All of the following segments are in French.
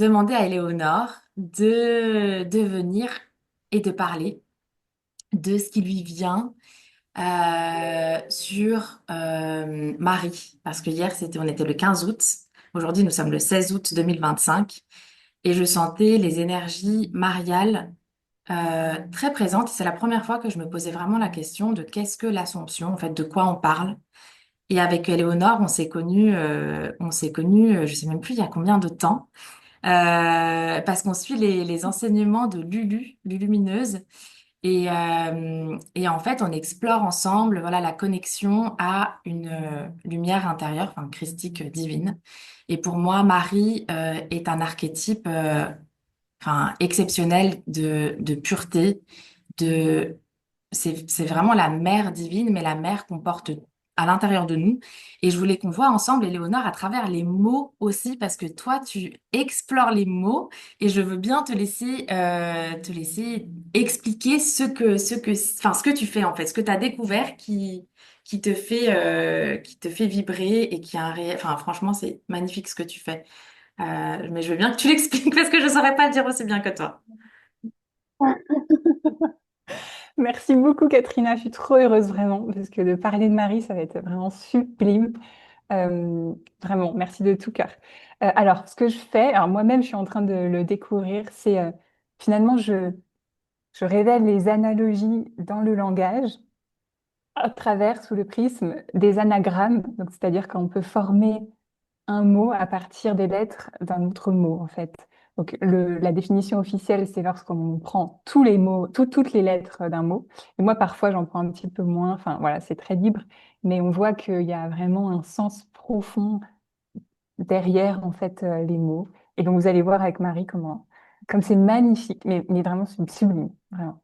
demander à Éléonore de venir et de parler de ce qui lui vient sur Marie. Parce que hier, on était le 15 août. Aujourd'hui, nous sommes le 16 août 2025. Et je sentais les énergies mariales très présentes. C'est la première fois que je me posais vraiment la question de qu'est-ce que l'Assomption, en fait, de quoi on parle. Et avec Éléonore, on s'est connus, je sais même plus il y a combien de temps, parce qu'on suit les enseignements de Lulu, Lulumineuse, et en fait, on explore ensemble, voilà, la connexion à une lumière intérieure, enfin christique divine. Et pour moi, Marie est un archétype, enfin exceptionnel de pureté, de c'est vraiment la mère divine, mais la mère qu'on porte à l'intérieur de nous. Et je voulais qu'on voit ensemble, Éléonore, à travers les mots aussi, parce que toi, tu explores les mots et je veux bien te laisser expliquer enfin, ce que tu fais en fait, ce que tu as découvert qui te fait vibrer et qui a un réel, enfin, franchement, c'est magnifique ce que tu fais. Mais je veux bien que tu l'expliques parce que je ne saurais pas le dire aussi bien que toi. Merci beaucoup, Katrina. Je suis trop heureuse, vraiment, parce que de parler de Marie, ça va être vraiment sublime. Vraiment, merci de tout cœur. Alors, ce que je fais, alors moi-même, je suis en train de le découvrir, c'est finalement, je révèle les analogies dans le langage à travers, sous le prisme des anagrammes. Donc, c'est-à-dire qu'on peut former un mot à partir des lettres d'un autre mot, en fait. Donc, la définition officielle, c'est lorsqu'on prend tous les mots, toutes les lettres d'un mot. Et moi, parfois, j'en prends un petit peu moins. Enfin, voilà, c'est très libre. Mais on voit qu'il y a vraiment un sens profond derrière, en fait, les mots. Et donc, vous allez voir avec Marie comme c'est magnifique. Mais vraiment, c'est sublime. Vraiment.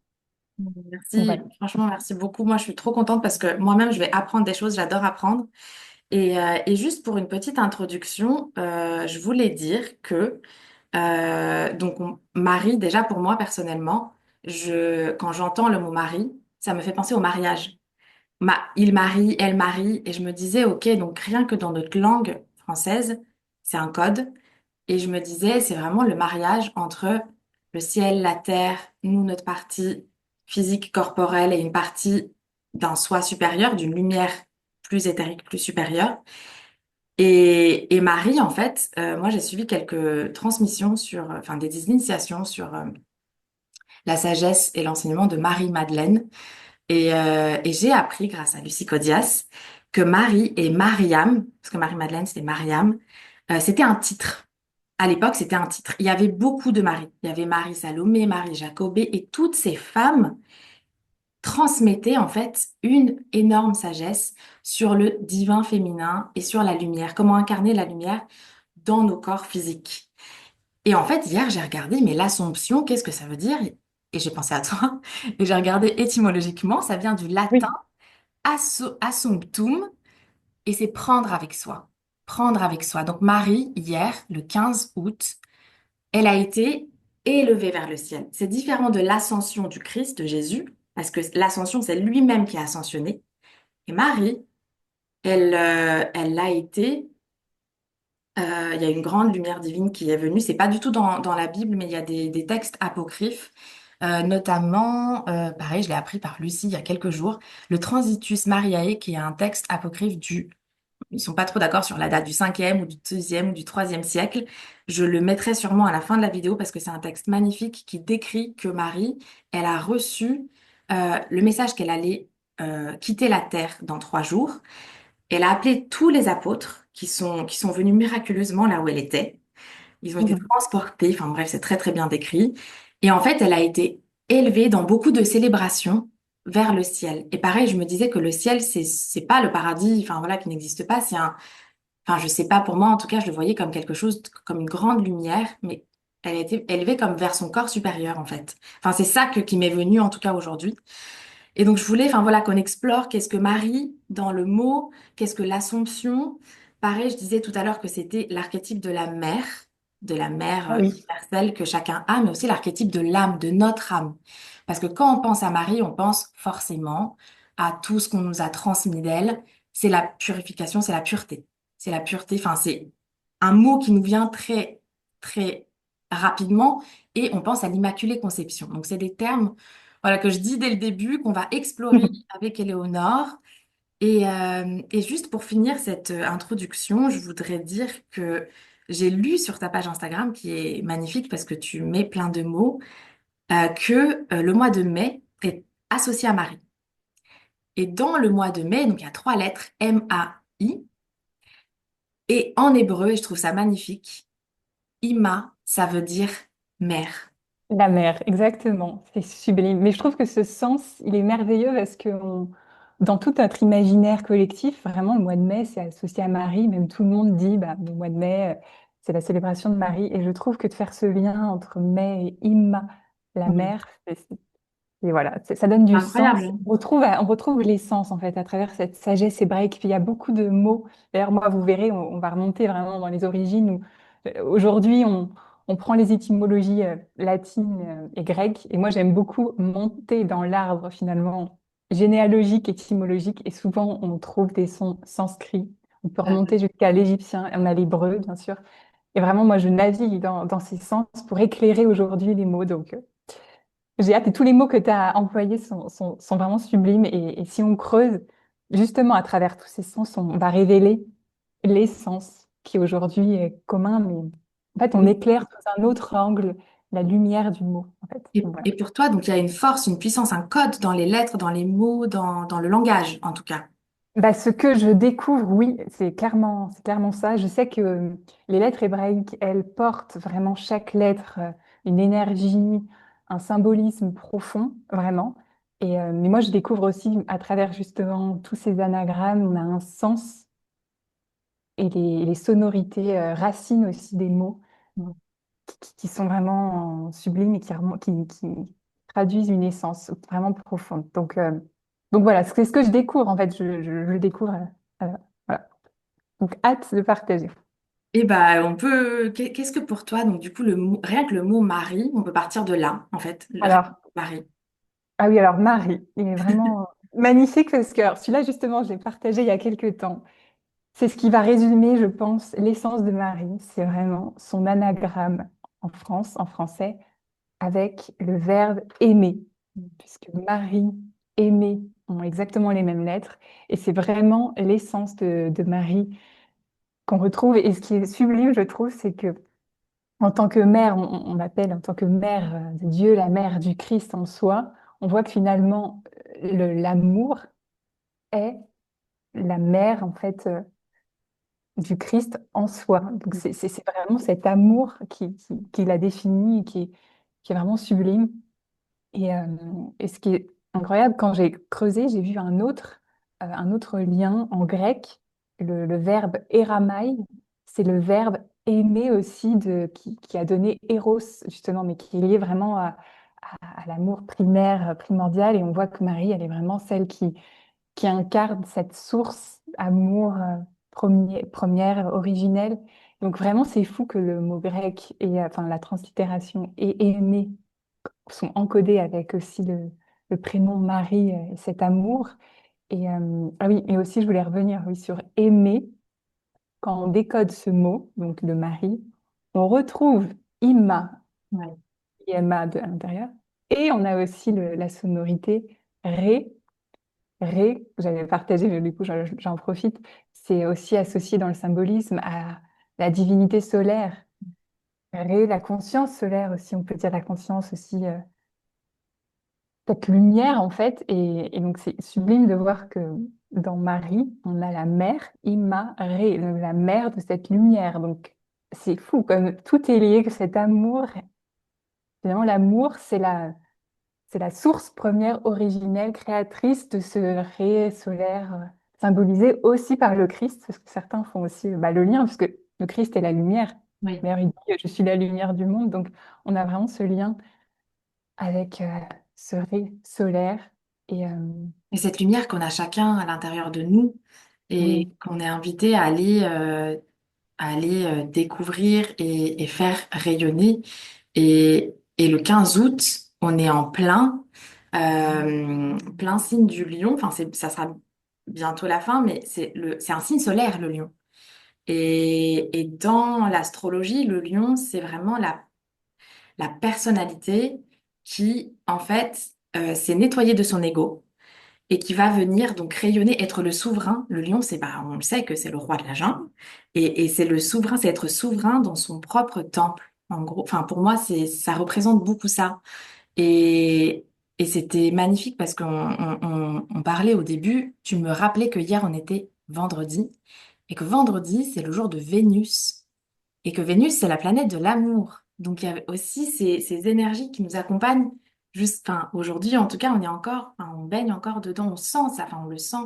Donc, Merci, voilà. franchement, merci beaucoup. Moi, je suis trop contente parce que moi-même, je vais apprendre des choses, j'adore apprendre. Et juste pour une petite introduction, je voulais dire que, donc, mari, déjà pour moi personnellement, quand j'entends le mot mari, ça me fait penser au mariage. Il marie, elle marie, et je me disais, ok, donc rien que dans notre langue française, c'est un code. Et je me disais, c'est vraiment le mariage entre le ciel, la terre, nous, notre partie physique, corporelle, et une partie d'un soi supérieur, d'une lumière plus éthérique, plus supérieure. Et Marie, en fait, moi, j'ai suivi quelques transmissions enfin, des initiations sur la sagesse et l'enseignement de Marie-Madeleine. Et j'ai appris, grâce à Lucie Codias, que Marie et Mariam, parce que Marie-Madeleine, c'était Mariam, c'était un titre. À l'époque, c'était un titre. Il y avait beaucoup de Marie. Il y avait Marie Salomé, Marie Jacobée, et toutes ces femmes transmettaient en fait une énorme sagesse sur le divin féminin et sur la lumière, comment incarner la lumière dans nos corps physiques. Et en fait, hier, j'ai regardé, mais l'Assomption, qu'est-ce que ça veut dire? Et j'ai pensé à toi, et j'ai regardé étymologiquement, ça vient du latin Oui. assumptum, et c'est prendre avec soi. Prendre avec soi. Donc Marie, hier, le 15 août, elle a été élevée vers le ciel. C'est différent de l'ascension du Christ, de Jésus, parce que l'ascension, c'est lui-même qui a ascensionné. Et Marie, elle l'a été. Il y a une grande lumière divine qui est venue. C'est pas du tout dans la Bible, mais il y a des textes apocryphes, notamment, pareil, je l'ai appris par Lucie il y a quelques jours, le Transitus Mariae, qui est un texte apocryphe ils sont pas trop d'accord sur la date du 5e ou du 2e ou du 3e siècle. Je le mettrai sûrement à la fin de la vidéo parce que c'est un texte magnifique qui décrit que Marie, elle a reçu le message qu'elle allait quitter la terre dans 3 jours. Elle a appelé tous les apôtres qui sont venus miraculeusement là où elle était. Ils ont été Mhm. transportés, enfin bref, c'est très très bien décrit. Et en fait, elle a été élevée dans beaucoup de célébrations vers le ciel. Et pareil, je me disais que le ciel, c'est pas le paradis, enfin voilà, qui n'existe pas. Enfin je sais pas, pour moi en tout cas, je le voyais comme quelque chose, comme une grande lumière, mais elle a été élevée comme vers son corps supérieur en fait. Enfin c'est ça qui m'est venu en tout cas aujourd'hui. Et donc, je voulais, enfin voilà, qu'on explore qu'est-ce que Marie dans le mot, qu'est-ce que l'Assomption. Pareil, je disais tout à l'heure que c'était l'archétype de la mère Ah oui. universelle que chacun a, mais aussi l'archétype de l'âme, de notre âme. Parce que quand on pense à Marie, on pense forcément à tout ce qu'on nous a transmis d'elle. C'est la purification, c'est la pureté. C'est la pureté, enfin, c'est un mot qui nous vient très, très. rapidement et on pense à l'Immaculée Conception. Donc, c'est des termes voilà, que je dis dès le début, qu'on va explorer avec Éléonore. Et juste pour finir cette introduction, je voudrais dire que j'ai lu sur ta page Instagram, qui est magnifique parce que tu mets plein de mots, que le mois de mai est associé à Marie. Et dans le mois de mai, donc il y a trois lettres, M-A-I, et en hébreu, et je trouve ça magnifique, Ima, ça veut dire mère. La mer, exactement. C'est sublime. Mais je trouve que ce sens, il est merveilleux parce que dans tout notre imaginaire collectif, vraiment, le mois de mai, c'est associé à Marie. Même tout le monde dit, bah, le mois de mai, c'est la célébration de Marie. Et je trouve que de faire ce lien entre mai et Imma, la Oui. mer, et voilà, ça donne du Incroyable, sens. hein. On retrouve l'essence, en fait, à travers cette sagesse hébraïque. Puis il y a beaucoup de mots. D'ailleurs, moi, vous verrez, on va remonter vraiment dans les origines où aujourd'hui, on prend les étymologies latines et grecques. Et moi, j'aime beaucoup monter dans l'arbre, finalement, généalogique, étymologique. Et souvent, on trouve des sons sanscrits. On peut remonter jusqu'à l'égyptien. On a l'hébreu, bien sûr. Et vraiment, moi, je navigue dans ces sens pour éclairer aujourd'hui les mots. Donc, j'ai hâte, et tous les mots que tu as employés sont vraiment sublimes. Et si on creuse, justement, à travers tous ces sens, on va révéler l'essence qui aujourd'hui est commun, mais en fait, on Oui. éclaire sous un autre angle la lumière du mot, en fait. Et, Donc, voilà. et pour toi, donc il y a une force, une puissance, un code dans les lettres, dans les mots, dans le langage, en tout cas. Bah, ce que je découvre, oui, c'est clairement ça. Je sais que les lettres hébraïques, elles portent vraiment chaque lettre une énergie, un symbolisme profond, vraiment. Mais moi, je découvre aussi à travers justement tous ces anagrammes, on a un sens et les sonorités racines aussi des mots qui sont vraiment sublimes et qui traduisent une essence vraiment profonde. Donc voilà, c'est ce que je découvre en fait, je le découvre. Voilà. Donc hâte de partager. Et bah, on peut. Qu'est-ce que pour toi, donc du coup, rien que le mot mari, on peut partir de là, en fait, rien que Alors, mari. ah oui, alors Marie, il est vraiment magnifique parce que alors, celui-là justement, je l'ai partagé il y a quelques temps. C'est ce qui va résumer, je pense, l'essence de Marie. C'est vraiment son anagramme en France, en français, avec le verbe aimer, puisque Marie, aimer ont exactement les mêmes lettres. Et c'est vraiment l'essence de Marie qu'on retrouve. Et ce qui est sublime, je trouve, c'est que en tant que mère, on l'appelle en tant que mère de Dieu, la mère du Christ en soi, on voit que finalement, l'amour est la mère, en fait, du Christ en soi. Donc c'est vraiment cet amour qui la définit et qui est vraiment sublime. Et, et ce qui est incroyable, quand j'ai creusé, j'ai vu un autre lien en grec. Le verbe éramai, c'est le verbe aimer aussi qui a donné Eros, justement, mais qui est lié vraiment à l'amour primaire, primordial. Et on voit que Marie, elle est vraiment celle qui incarne cette source amour première, originelle. Donc vraiment, c'est fou que le mot grec et enfin la translittération et aimer sont encodés avec aussi le prénom Marie et cet amour. Ah oui, et aussi je voulais revenir oui, sur aimer. Quand on décode ce mot, donc de Marie, on retrouve Imma, Ouais. IMA à l'intérieur, et on a aussi la sonorité Ré. Ré, j'avais partagé, mais du coup j'en profite, c'est aussi associé dans le symbolisme à la divinité solaire. Ré, la conscience solaire aussi, on peut dire la conscience aussi cette lumière en fait. Et donc c'est sublime de voir que dans Marie, on a la mère, Imma-Ré, la mère de cette lumière. Donc c'est fou, comme tout est lié, que cet amour, finalement l'amour, c'est la source première originelle, créatrice de ce Ré solaire, symbolisé aussi par le Christ, parce que certains font aussi bah, le lien, parce que le Christ est la lumière. Oui. D'ailleurs, il dit, je suis la lumière du monde. Donc on a vraiment ce lien avec ce Ré solaire. Et Et cette lumière qu'on a chacun à l'intérieur de nous et oui, qu'on est invité à aller découvrir et faire rayonner. Et le 15 août, on est en plein signe du lion. Enfin, ça sera bientôt la fin, mais c'est un signe solaire, le lion. Et dans l'astrologie, le lion, c'est vraiment la personnalité qui, en fait, s'est nettoyée de son ego et qui va venir donc rayonner, être le souverain. Le lion, c'est, bah, on le sait que c'est le roi de la jungle, et c'est le souverain, c'est être souverain dans son propre temple. En gros, enfin pour moi, ça représente beaucoup ça. Et et c'était magnifique parce qu'on parlait au début. Tu me rappelais que hier on était vendredi et que vendredi c'est le jour de Vénus et que Vénus c'est la planète de l'amour. Donc il y a aussi ces énergies qui nous accompagnent. Juste, enfin, aujourd'hui, en tout cas, on est encore, enfin, on baigne encore dedans, on sent ça, enfin, on le sent.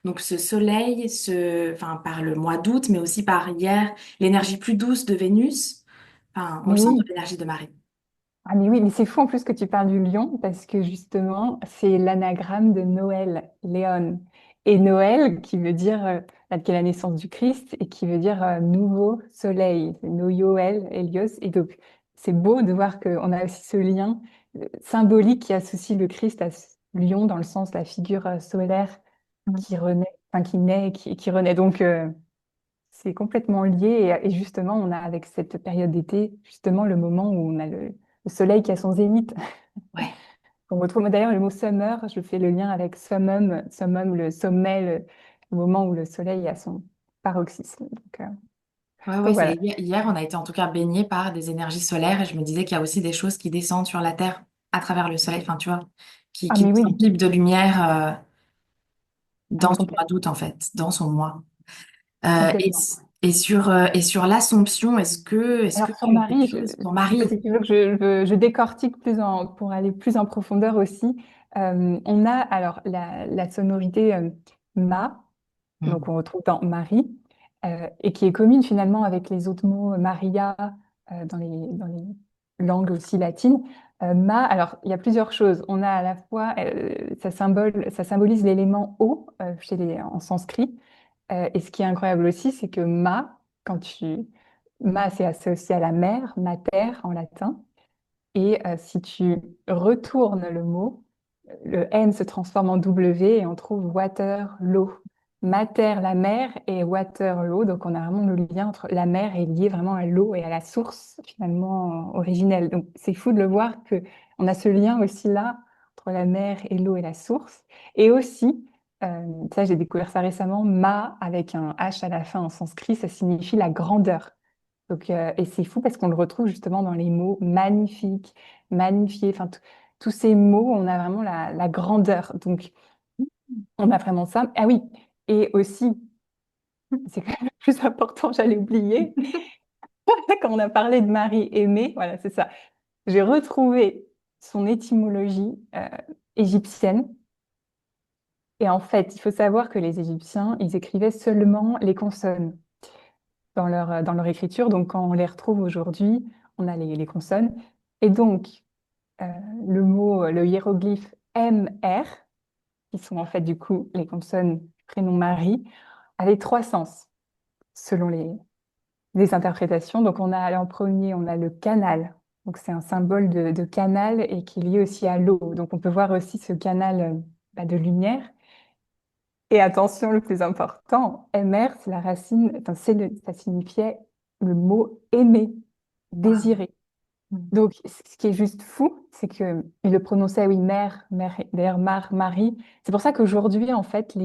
Donc, ce soleil, enfin, par le mois d'août, mais aussi par hier, l'énergie plus douce de Vénus, enfin, on le Mais sent dans oui. l'énergie de Marie. Ah mais oui, mais c'est fou en plus que tu parles du lion parce que justement, c'est l'anagramme de Noël, Léon. Et Noël qui veut dire, qui est la naissance du Christ et qui veut dire nouveau soleil, Noyoel, Hélios. Et donc, c'est beau de voir qu'on a aussi ce lien symbolique qui associe le Christ à ce lion dans le sens de la figure solaire Mm. qui renaît, enfin qui naît, qui renaît. Donc, c'est complètement lié et justement, on a avec cette période d'été, justement le moment où on a le soleil qui a son zénith. Ouais. On retrouve d'ailleurs le mot summer, je fais le lien avec summum, summum, le sommet, le moment où le soleil a son paroxysme. Ouais, Donc ouais, voilà. hier, on a été en tout cas baigné par des énergies solaires et je me disais qu'il y a aussi des choses qui descendent sur la Terre à travers le soleil, enfin, tu vois, Ah qui mais nous oui, imbibe de lumière ah, dans mais son mois d'août, en fait, dans son mois. Euh, et, complètement. et sur l'Assomption, est-ce que Alors sur tu as quelque Marie, chose pour je sais pas Marie? si tu veux que je décortique pour aller plus en profondeur aussi. On a alors la sonorité ma. Donc Hmm. on retrouve dans Marie, et qui est commune finalement avec les autres mots Maria dans les langues aussi latines. Alors il y a plusieurs choses. On a à la fois, ça symbolise l'élément eau en sanskrit. Et ce qui est incroyable aussi, c'est que ma c'est associé à la mer, mater en latin. Et si tu retournes le mot, le N se transforme en W et on trouve water, l'eau. Mater, la mer et water, l'eau. Donc on a vraiment le lien entre la mer est lié vraiment à l'eau et à la source finalement originelle. Donc c'est fou de le voir que on a ce lien aussi là entre la mer et l'eau et la source. Et aussi, ça j'ai découvert ça récemment, ma avec un H à la fin en sanskrit, ça signifie la grandeur. Donc, et c'est fou parce qu'on le retrouve justement dans les mots magnifique, magnifié, enfin tous ces mots, on a vraiment la grandeur. Donc, on a vraiment ça. Ah oui, et aussi, c'est quand même le plus important, j'allais oublier, quand on a parlé de Marie aimée, voilà, c'est ça. J'ai retrouvé son étymologie égyptienne. Et en fait, il faut savoir que les Égyptiens, ils écrivaient seulement les consonnes dans leur écriture. Donc, quand on les retrouve aujourd'hui, on a les consonnes. Et donc, euh, le hiéroglyphe MR, qui sont en fait du coup les consonnes du prénom Marie, avait trois sens selon les interprétations. Donc on a en premier, on a le canal. Donc c'est un symbole de canal et qui est lié aussi à l'eau. Donc on peut voir aussi ce canal de lumière. Et attention, le plus important, MR, c'est la racine, enfin, ça signifiait le mot aimer, Wow. désirer. Hmm. Donc, ce qui est juste fou, c'est que il le prononçait, oui, mère, mère, d'ailleurs, Marie. C'est pour ça qu'aujourd'hui, en fait,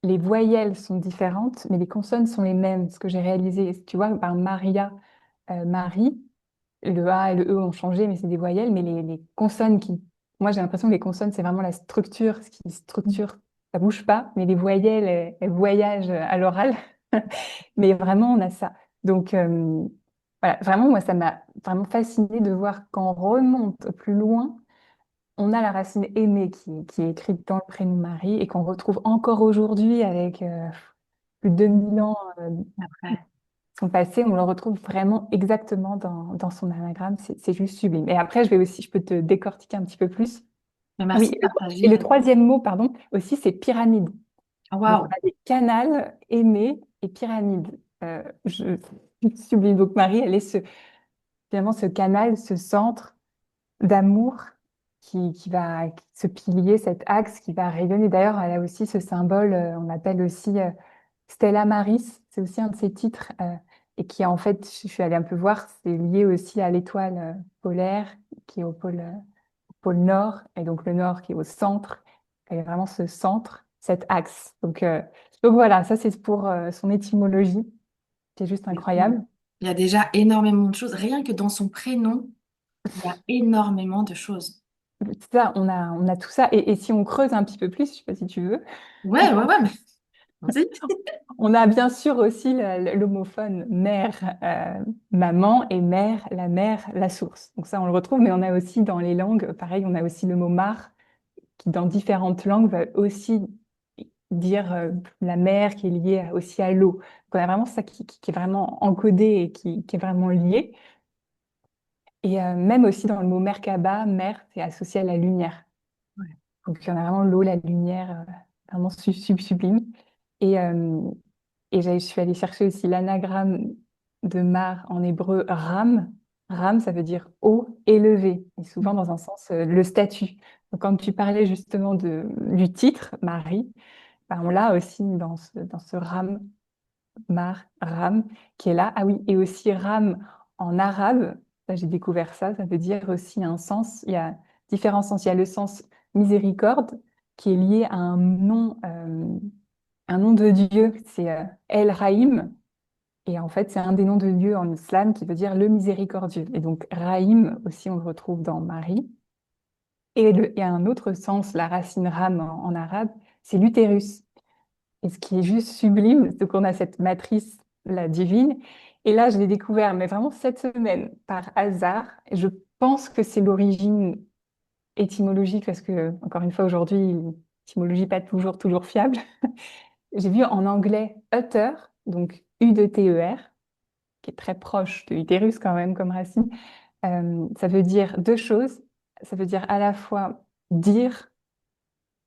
les voyelles sont différentes, mais les consonnes sont les mêmes. Ce que j'ai réalisé, tu vois, par Maria, Marie, le A et le E ont changé, mais c'est des voyelles, mais les consonnes moi, j'ai l'impression que les consonnes, c'est vraiment la structure, ce qui structure, ça bouge pas, mais les voyelles, elles voyagent à l'oral. Mais vraiment, on a ça. Donc, voilà, vraiment, moi, ça m'a vraiment fascinée de voir quand on remonte plus loin, on a la racine aimée qui est écrite dans le prénom Marie et qu'on retrouve encore aujourd'hui avec plus de 2000 ans Après. sont passés, on le retrouve vraiment exactement dans son anagramme. C'est juste sublime. Et après, je peux te décortiquer un petit peu plus. Mais Ah oui, merci de et le partager. troisième mot, pardon, aussi, c'est pyramide. Ah, Donc, on waouh. a des canals aimés et pyramides. Sublime. Donc, Marie, elle est finalement ce canal, ce centre d'amour qui va, ce pilier, cet axe qui va rayonner. D'ailleurs, elle a aussi ce symbole, on appelle aussi Stella Maris. C'est aussi un de ses titres. et qui en fait, je suis allée un peu voir, c'est lié aussi à l'étoile polaire qui est au pôle nord, et donc le nord qui est au centre, et vraiment ce centre, cet axe. Donc voilà, ça c'est pour son étymologie, qui est juste Mais bon, incroyable. il y a déjà énormément de choses. Rien que dans son prénom, il y a énormément de choses. Ça, on a tout ça. Et si on creuse un petit peu plus, je sais pas si tu veux, Ouais, ouais, ouais, mais vas-y. on a bien sûr aussi l'homophone mère, maman et mère, la mère, la source. Donc ça, on le retrouve, mais on a aussi dans les langues, pareil, on a aussi le mot mare qui, dans différentes langues, va aussi dire la mer qui est liée aussi à l'eau. Donc on a vraiment ça qui est vraiment encodé et qui est vraiment lié. Et même aussi dans le mot Merkaba, mer, c'est associé à la lumière. Ouais. Donc il y en a vraiment l'eau, la lumière, vraiment sublime. Et, euh, je suis allée chercher aussi l'anagramme de mar en hébreu ram. Ram, ça veut dire haut, élevé, et souvent dans un sens, le statut. Donc quand tu parlais justement du titre, Marie, ben, on l'a aussi dans ce ram, mar, ram, qui est là. Ah oui, et aussi ram en arabe, ça, j'ai découvert ça, ça veut dire aussi un sens, il y a différents sens. Il y a le sens miséricorde, qui est lié à un nom de Dieu, c'est El Rahim. Et en fait, c'est un des noms de Dieu en islam qui veut dire le miséricordieux. Et donc, Rahim aussi, on le retrouve dans Marie. Il y a un autre sens, la racine ram en arabe, c'est l'utérus. Et ce qui est juste sublime, c'est qu'on a cette matrice, la divine. Et là, je l'ai découvert, mais vraiment cette semaine, par hasard. Et je pense que c'est l'origine étymologique, parce que, encore une fois, aujourd'hui, l'étymologie pas toujours fiable. J'ai vu en anglais utter, donc U-D-T-E-R, qui est très proche de utérus quand même comme racine. Ça veut dire deux choses. Ça veut dire à la fois dire,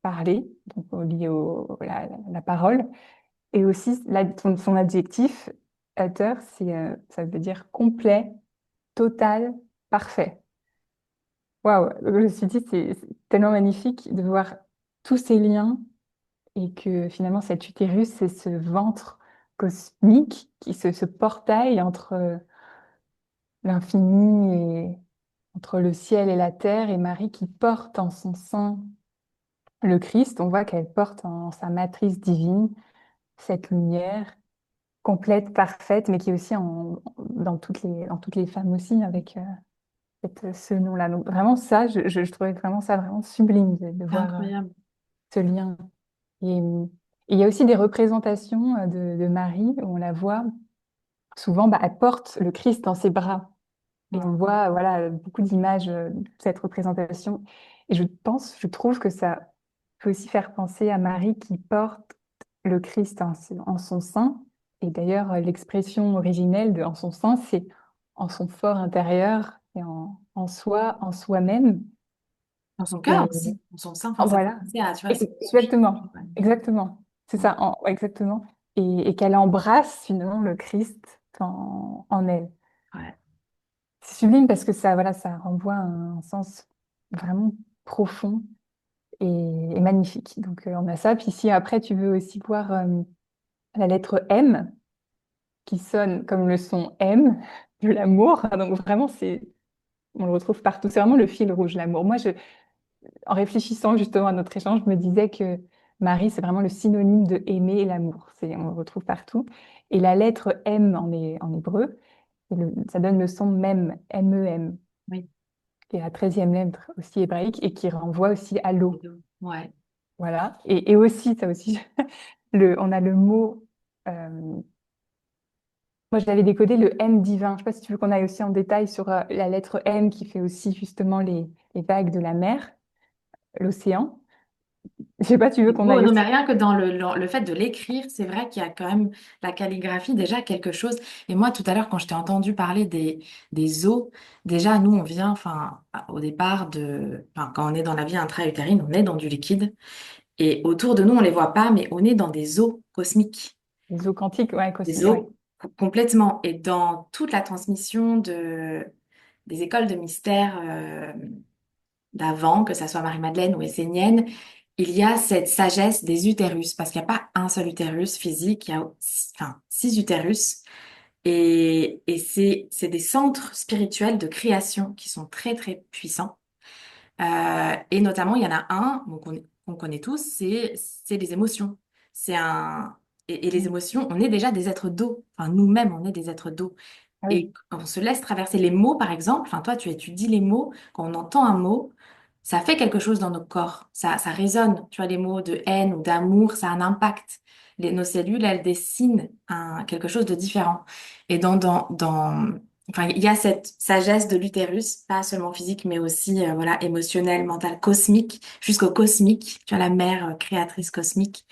parler, donc lié à la parole, et aussi son adjectif, utter, ça veut dire complet, total, parfait. Waouh, donc je me suis dit, c'est tellement magnifique de voir tous ces liens et que finalement cet utérus, c'est ce ventre cosmique ce portail entre l'infini et entre le ciel et la terre, et Marie qui porte en son sein le Christ. On voit qu'elle porte en sa matrice divine cette lumière complète, parfaite, mais qui est aussi dans toutes les femmes aussi, avec ce nom-là. Donc vraiment ça, je trouvais vraiment ça vraiment sublime de C'est voir incroyable. ce lien. Et il y a aussi des représentations de Marie où on la voit souvent, bah, elle porte le Christ dans ses bras. Et Ouais. on voit voilà, beaucoup d'images de cette représentation. Et je trouve que ça peut aussi faire penser à Marie qui porte le Christ en son sein. Et d'ailleurs, l'expression originelle de en son sein, c'est en son fort intérieur et en soi, en soi-même. Dans son cœur Et aussi, dans son sein, enfin, ça fait voilà, penser à, tu vois, c'est exactement, ouais. exactement. C'est Ouais. ça, ouais, exactement. Et qu'elle embrasse finalement le Christ en elle. Ouais. C'est sublime parce que ça, voilà, ça renvoie à un sens vraiment profond et magnifique. Donc, on a ça. Puis si après, tu veux aussi voir la lettre M qui sonne comme le son M de l'amour. Donc, vraiment, on le retrouve partout. C'est vraiment le fil rouge, l'amour. En réfléchissant justement à notre échange, je me disais que Marie, c'est vraiment le synonyme de aimer et l'amour. On le retrouve partout. Et la lettre M en hébreu, ça donne le son même, M-E-M, Oui. qui est la 13e lettre aussi hébraïque et qui renvoie aussi à Les l'eau. deux. Ouais. Voilà. Et aussi, ça aussi, on a le mot, euh, moi je l'avais décodé, le M divin. Je ne sais pas si tu veux qu'on aille aussi en détail sur la lettre M qui fait aussi justement les vagues de la mer, l'océan. Je sais pas, tu veux C'est qu'on beau, aille non, mais aussi. rien que dans le fait de l'écrire, c'est vrai qu'il y a quand même la calligraphie, déjà quelque chose. Et moi, tout à l'heure, quand je t'ai entendu parler des os, déjà, nous, on vient, enfin, au départ enfin, quand on est dans la vie intra-utérine, on est dans du liquide. Et autour de nous, on les voit pas, mais on est dans des os cosmiques, Les eaux quantiques, ouais, des cosmiques, ouais. os complètement. Et dans toute la transmission des écoles de mystère d'avant, que ça soit Marie-Madeleine ou essénienne, il y a cette sagesse des utérus, parce qu'il n'y a pas un seul utérus physique, il y a enfin, 6 utérus Et c'est des centres spirituels de création qui sont très, très puissants. Et notamment, il y en a un bon, qu'on connaît tous, c'est les émotions. C'est un, et les émotions, on est déjà des êtres d'eau. Enfin, nous-mêmes, on est des êtres d'eau. Ah oui, Et quand on se laisse traverser les mots, par exemple, enfin, toi, tu étudies les mots, quand on entend un mot, ça fait quelque chose dans nos corps. Ça résonne. Tu vois, les mots de haine ou d'amour, ça a un impact. Nos cellules, elles dessinent quelque chose de différent. Et enfin, il y a cette sagesse de l'utérus, pas seulement physique, mais aussi, voilà, émotionnelle, mentale, cosmique, jusqu'au cosmique. Tu vois, la mère créatrice cosmique.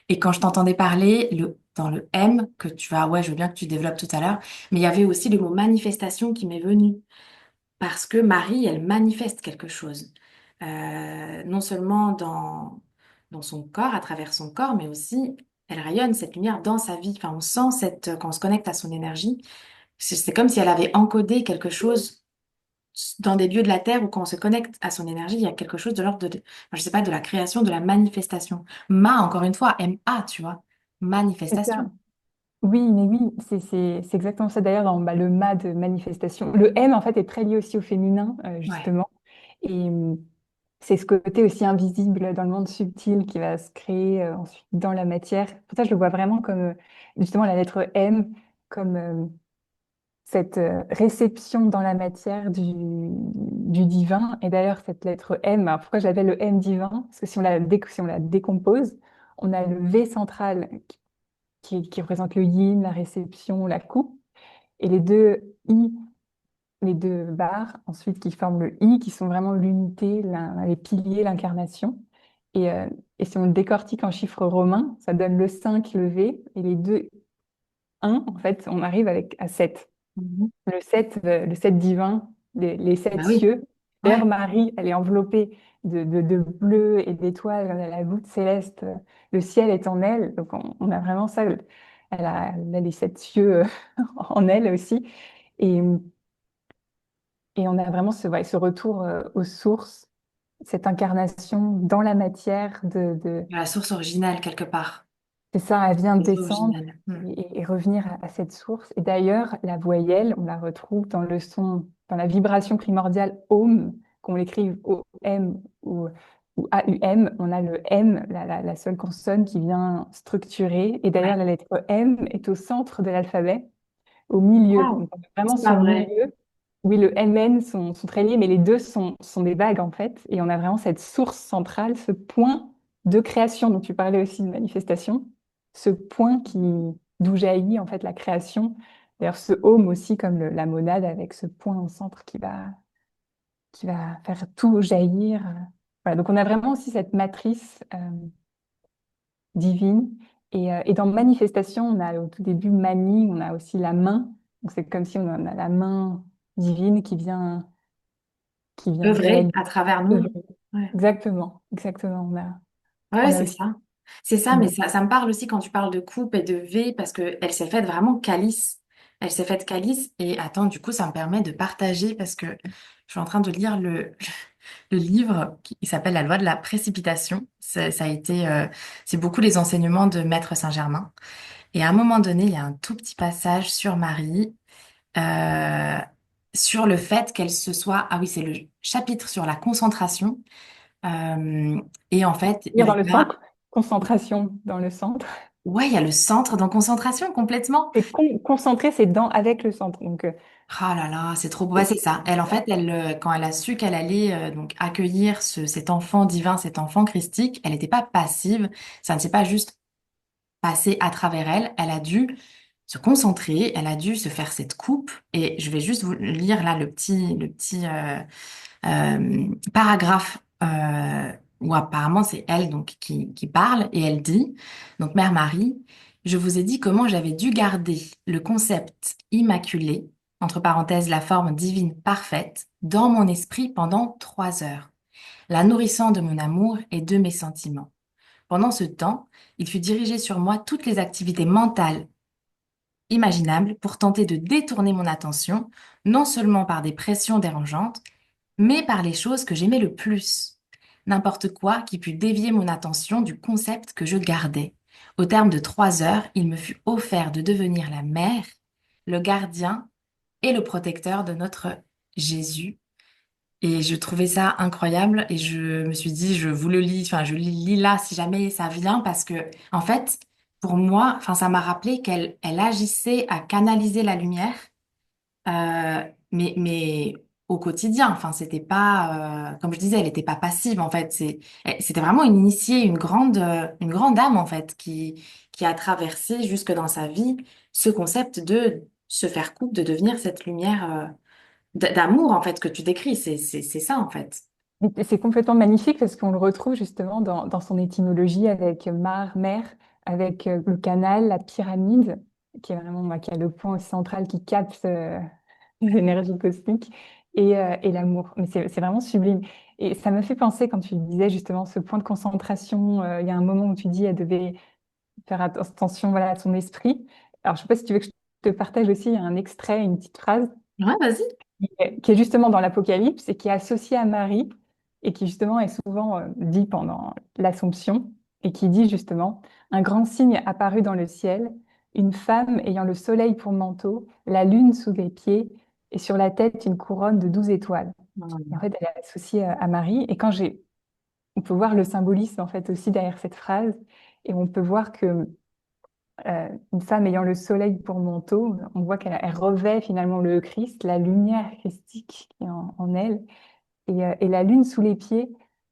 Et quand je t'entendais parler, dans le M, que tu vas, ouais, je veux bien que tu développes tout à l'heure, mais il y avait aussi le mot manifestation qui m'est venu. Parce que Marie, elle manifeste quelque chose. Non seulement dans son corps, à travers son corps, mais aussi, elle rayonne cette lumière dans sa vie. Enfin, on sent quand on se connecte à son énergie, c'est comme si elle avait encodé quelque chose dans des lieux de la Terre où quand on se connecte à son énergie, il y a quelque chose de l'ordre enfin, je sais pas, de la création, de la manifestation. Encore une fois, M-A, tu vois. c'est ça. Manifestation. Oui, mais oui, c'est exactement ça. D'ailleurs, dans le ma de manifestation, le M, en fait, est très lié aussi au féminin, Ouais. justement. Et c'est ce côté aussi invisible dans le monde subtil qui va se créer ensuite dans la matière. Pour ça, je le vois vraiment comme, justement, la lettre M, comme cette réception dans la matière du divin. Et d'ailleurs, cette lettre M, alors pourquoi je l'appelle le M divin? Parce que si on la décompose, on a le V central qui représente le yin, la réception, la coupe, et les deux I, les deux barres ensuite qui forment le I, qui sont vraiment l'unité, les piliers, l'incarnation. Et, euh, et si on le décortique en chiffres romains, ça donne le 5, le V, et les deux 1, en fait, on arrive à 7. Mhm. Le 7 divin, les Bah 7 oui. cieux. D'ailleurs, Ouais. Marie, elle est enveloppée de bleu et d'étoiles, elle a la voûte céleste, le ciel est en elle, donc on a vraiment ça, elle a les 7 cieux en elle aussi, et, et on a vraiment ouais, ce retour aux sources, cette incarnation dans la matière La source originale, quelque part. c'est ça, elle vient Les descendre originales. Hmm. et revenir à cette source. Et d'ailleurs, la voyelle, on la retrouve dans le son, dans la vibration primordiale Om, qu'on l'écrive O-M ou A-U-M. On a le M, la seule consonne qui vient structurer. Et d'ailleurs, Ouais. la lettre M est au centre de l'alphabet, au milieu. Waouh. Donc, on a vraiment C'est ce pas vrai. milieu. Oui, le MN sont très liés, mais les deux sont des vagues en fait. Et on a vraiment cette source centrale, ce point de création dont tu parlais aussi de manifestation, ce point d'où jaillit en fait la création. D'ailleurs, ce home aussi comme la monade avec ce point au centre qui va faire tout jaillir. Voilà, donc on a vraiment aussi cette matrice divine. Et dans manifestation, on a au tout début manie, on a aussi la main. Donc c'est comme si on a la main divine qui vient Œuvrer réaliser. à travers nous. Ouais. Exactement, exactement. Ouais, On a c'est aussi. ça. C'est ça, mais ça me parle aussi quand tu parles de coupe et de V, parce que elle s'est faite vraiment calice. Elle s'est faite calice, et attends, du coup, ça me permet de partager, parce que je suis en train de lire le livre qui s'appelle La loi de la précipitation. Ça a été, c'est beaucoup les enseignements de Maître Saint-Germain. Et à un moment donné, il y a un tout petit passage sur Marie, euh, sur le fait qu'elle se soit, ah oui, c'est le chapitre sur la concentration. Euh, et en fait, Lire il dans le y a, centre, concentration dans le centre. ouais, il y a le centre dans concentration complètement. Et concentré, c'est dans avec le centre. Donc, Ah là là, c'est trop beau. Ouais, c'est c'est ça. Elle, en fait, quand elle a su qu'elle allait donc accueillir cet enfant divin, cet enfant christique, elle n'était pas passive. Ça ne s'est pas juste passé à travers elle. Elle a dû se concentrer. Elle a dû se faire cette coupe. Et je vais juste vous lire là le petit paragraphe où apparemment c'est elle donc qui parle, et elle dit, donc Mère Marie, je vous ai dit comment j'avais dû garder le concept immaculé, entre parenthèses la forme divine parfaite, dans mon esprit pendant 3 heures, la nourrissant de mon amour et de mes sentiments. Pendant ce temps, il fut dirigé sur moi toutes les activités mentales imaginables pour tenter de détourner mon attention, non seulement par des pressions dérangeantes, mais par les choses que j'aimais le plus. N'importe quoi qui put dévier mon attention du concept que je gardais. Au terme de 3 heures, il me fut offert de devenir la mère le gardien et le protecteur de notre Jésus. Et je trouvais ça incroyable et je me suis dit, je vous le lis, enfin, je le lis là si jamais ça vient parce que, en fait, pour moi, enfin, ça m'a rappelé qu'elle agissait à canaliser la lumière, mais au quotidien. Enfin, c'était pas, comme je disais, elle n'était pas passive, en fait. C'était vraiment une initiée, une grande âme, en fait, qui a traversé jusque dans sa vie ce concept de se faire couple, de devenir cette lumière, d'amour, en fait, que tu décris. C'est ça, en fait. Et c'est complètement magnifique parce qu'on le retrouve justement dans son étymologie avec mar, mer, avec le canal, la pyramide, qui est vraiment qui a le point central qui capte l'énergie cosmique et l'amour. Mais c'est vraiment sublime. Et ça me fait penser quand tu disais justement ce point de concentration, il y a un moment où tu dis elle devait faire attention voilà, à son esprit. Alors je sais pas si tu veux que je te partage aussi un extrait, une petite phrase Ouais, vas-y. qui est justement dans l'Apocalypse et qui est associé à Marie et qui justement est souvent dit pendant l'Assomption et qui dit justement un grand signe apparut dans le ciel, une femme ayant le soleil pour manteau, la lune sous les pieds et sur la tête une couronne de 12 étoiles. Et en Hum. fait, elle est associée à Marie. Et on peut voir le symbolisme en fait aussi derrière cette phrase et on peut voir que une femme ayant le soleil pour manteau, on voit elle revêt finalement le Christ, la lumière christique qui est en elle, et la lune sous les pieds.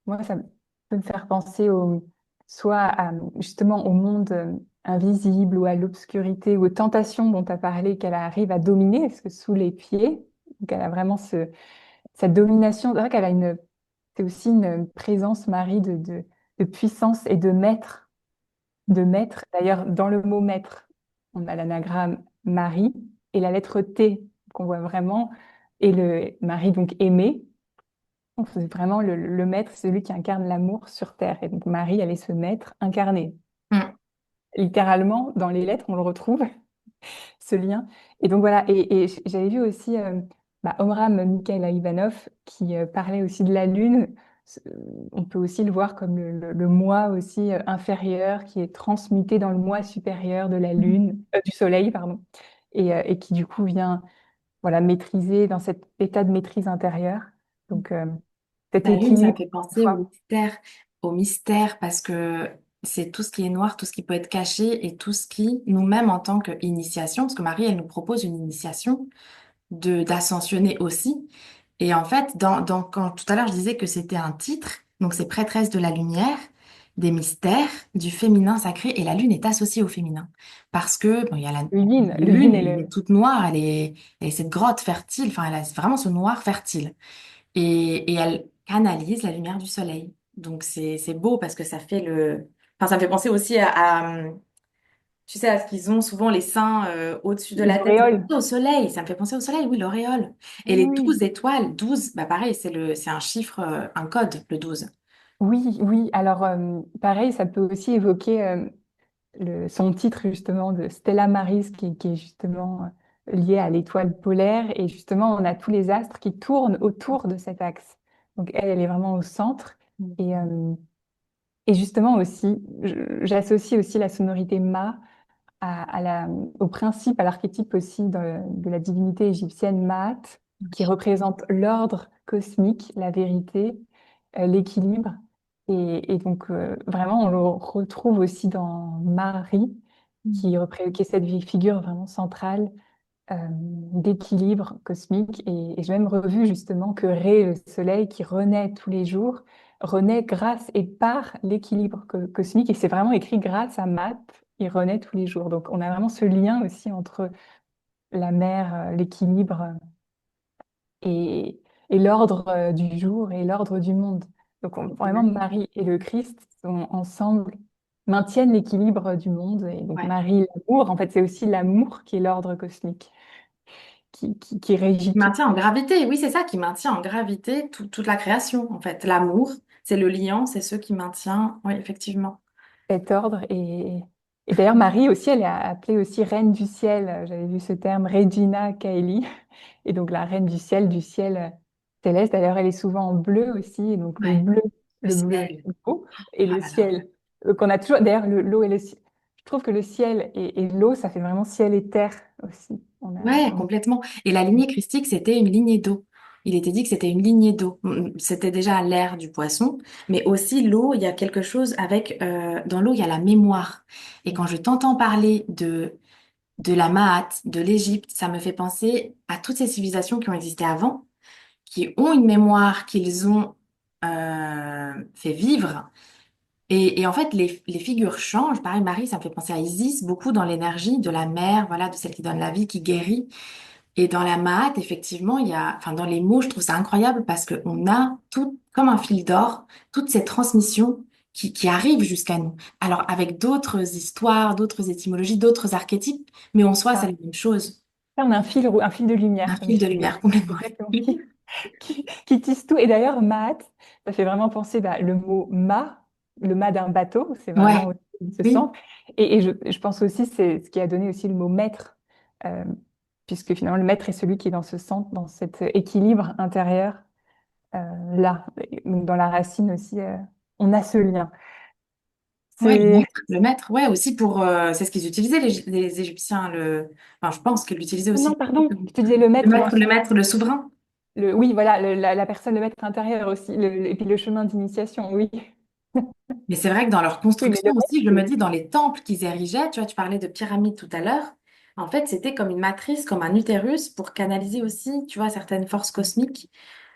Moi, ça peut me faire penser soit justement au monde invisible ou à l'obscurité ou aux tentations dont tu as parlé qu'elle arrive à dominer, parce que sous les pieds, donc elle a vraiment cette domination. C'est vrai qu'elle a c'est aussi une présence, Marie, de puissance et de maître. D'ailleurs, dans le mot maître, on a l'anagramme Marie et la lettre T qu'on voit vraiment, et le Marie donc aimée. Donc, c'est vraiment le maître, celui qui incarne l'amour sur terre. Et donc Marie, elle est ce maître incarné. Hum. Littéralement, dans les lettres, on le retrouve, ce lien. Et donc voilà, et j'avais vu aussi Omram Mikhaïla Ivanov qui parlait aussi de la Lune. On peut aussi le voir comme le moi aussi inférieur qui est transmuté dans le moi supérieur de la Lune, du Soleil, pardon, et qui du coup vient voilà, maîtriser dans cet état de maîtrise intérieure. Donc cet La lune, ça me équilibre, fait penser parfois. au mystère, parce que c'est tout ce qui est noir, tout ce qui peut être caché et tout ce qui, nous-mêmes en tant qu'initiation, parce que Marie, elle nous propose une initiation d'ascensionner aussi. Et en fait, quand tout à l'heure je disais que c'était un titre, donc c'est prêtresse de la lumière, des mystères, du féminin sacré, et la lune est associée au féminin. Parce que, bon, il y a la Le yin lune, et elle le... est toute noire, elle est cette grotte fertile, enfin, elle a vraiment ce noir fertile. Et elle canalise la lumière du soleil. Donc c'est beau parce que ça fait enfin, ça me fait penser aussi tu sais, à ce qu'ils ont souvent les seins au-dessus de les la tête. Ça me fait auréoles. penser au soleil, ça me fait penser au soleil, oui, l'auréole. Et les Oui, 12 étoiles, 12 bah pareil, c'est un chiffre, un code, le 12. oui, oui. Alors, pareil, ça peut aussi évoquer son titre justement de Stella Maris, qui est justement lié à l'étoile polaire. Et justement, on a tous les astres qui tournent autour de cet axe. Donc, elle est vraiment au centre. Mm. Et, euh, et justement aussi, j'associe aussi la sonorité Ma au principe, à l'archétype aussi de la divinité égyptienne Maat, qui représente l'ordre cosmique, la vérité, l'équilibre. Et donc, vraiment, on le retrouve aussi dans Marie, qui est cette figure vraiment centrale d'équilibre cosmique. Et j'ai même revu justement que Ré, le soleil, qui renaît tous les jours, renaît grâce et par l'équilibre cosmique. Et c'est vraiment écrit grâce à Maat, il renaît tous les jours. Donc on a vraiment ce lien aussi entre la mer, l'équilibre et, et l'ordre du jour et l'ordre du monde. Donc vraiment, Ouais. Marie et le Christ sont ensemble, maintiennent l'équilibre du monde. Et donc Ouais. Marie, l'amour, en fait, c'est aussi l'amour qui est l'ordre cosmique qui régit Qui tout. maintient en gravité, oui, c'est ça qui maintient en gravité toute la création, en fait. L'amour, c'est le liant, c'est ce qui maintient, oui, effectivement. Cet ordre. Et d'ailleurs, Marie aussi, elle est appelée aussi reine du ciel. J'avais vu ce terme, Regina Caeli. Et donc, la reine du ciel céleste. D'ailleurs, elle est souvent en bleu aussi. Et donc, Ouais, le le bleu ciel. beau, et Ah le là là. ciel. Donc, on a toujours, d'ailleurs, l'eau et le ciel. je trouve que le ciel et l'eau, ça fait vraiment ciel et terre aussi. Ouais, On complètement. Et la lignée christique, c'était une lignée d'eau. Il était dit que c'était une lignée d'eau. C'était déjà l'ère du poisson, mais aussi l'eau, il y a quelque chose avec, dans l'eau, il y a la mémoire. Et quand je t'entends parler de la Mahat, de l'Égypte, ça me fait penser à toutes ces civilisations qui ont existé avant, qui ont une mémoire qu'ils ont fait vivre. Et en fait, les figures changent. Pareil, Marie, ça me fait penser à Isis, beaucoup dans l'énergie de la mère, voilà, de celle qui donne la vie, qui guérit. Et dans la Mahat, effectivement, il y a, enfin, dans les mots, je trouve ça incroyable parce qu'on a tout, comme un fil d'or, toutes ces transmissions qui arrivent jusqu'à nous. Alors, avec d'autres histoires, d'autres étymologies, d'autres archétypes, mais en soi, c'est ça. la même chose. On a un fil de Un lumière, comme fil de tu dis. lumière, complètement. Exactement. Qui tisse tout. Et d'ailleurs, Mahat, ça fait vraiment penser le mot mât, le mât d'un bateau, c'est Ouais, vraiment aussi ce oui, sens. Je pense aussi c'est ce qui a donné aussi le mot maître, euh, puisque finalement le maître est celui qui est dans ce centre, dans cet équilibre intérieur, là. Donc dans la racine aussi, on a ce lien. ouais, C'est... le maître, ouais, aussi pour, c'est ce qu'ils utilisaient, les Égyptiens, enfin, je pense qu'ils l'utilisaient Non, aussi. pardon, je te disais le maître dans Le maître, le souverain. oui, voilà, la personne, le maître intérieur aussi, et puis le chemin d'initiation, oui. Mais c'est vrai que dans leur Oui, mais construction le maître, aussi, je me c'est... dis, dans les temples qu'ils érigeaient, tu vois, tu parlais de pyramides tout à l'heure, en fait, c'était comme une matrice, comme un utérus pour canaliser aussi, tu vois, certaines forces cosmiques.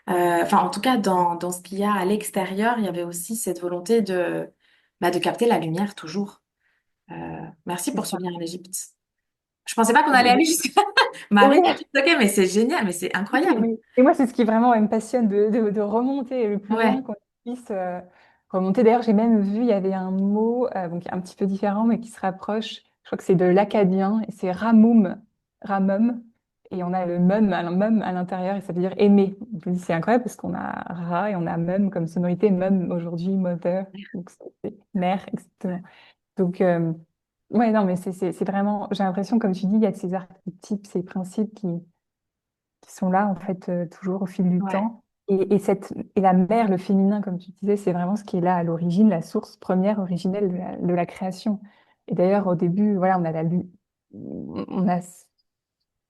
Enfin, en tout cas, dans ce qu'il y a à l'extérieur, il y avait aussi cette volonté de capter la lumière toujours. Merci C'est pour ce ça. lien à l'Égypte. Je pensais pas qu'on allait aller jusqu'à Oui, Marie, Égypte, ok, mais c'est génial, mais c'est oui, incroyable. oui. Et moi, c'est ce qui vraiment me passionne de remonter le plus loin Ouais, qu'on puisse remonter. D'ailleurs, j'ai même vu, il y avait un mot donc un petit peu différent, mais qui se rapproche. Je crois que c'est de l'acadien, et c'est ramum, ramum. Et on a le mum à l'intérieur, et ça veut dire aimer. Je me dis, c'est incroyable parce qu'on a ra et on a mum comme sonorité, mum aujourd'hui, mother, donc c'est mère, exactement. Donc, ouais, non, mais c'est vraiment, j'ai l'impression, comme tu dis, il y a ces archétypes, ces principes qui sont là, en fait, toujours au fil du ouais, temps. Et la mère, le féminin, comme tu disais, c'est vraiment ce qui est là à l'origine, la source première originelle de la création. Et d'ailleurs, au début, voilà, on a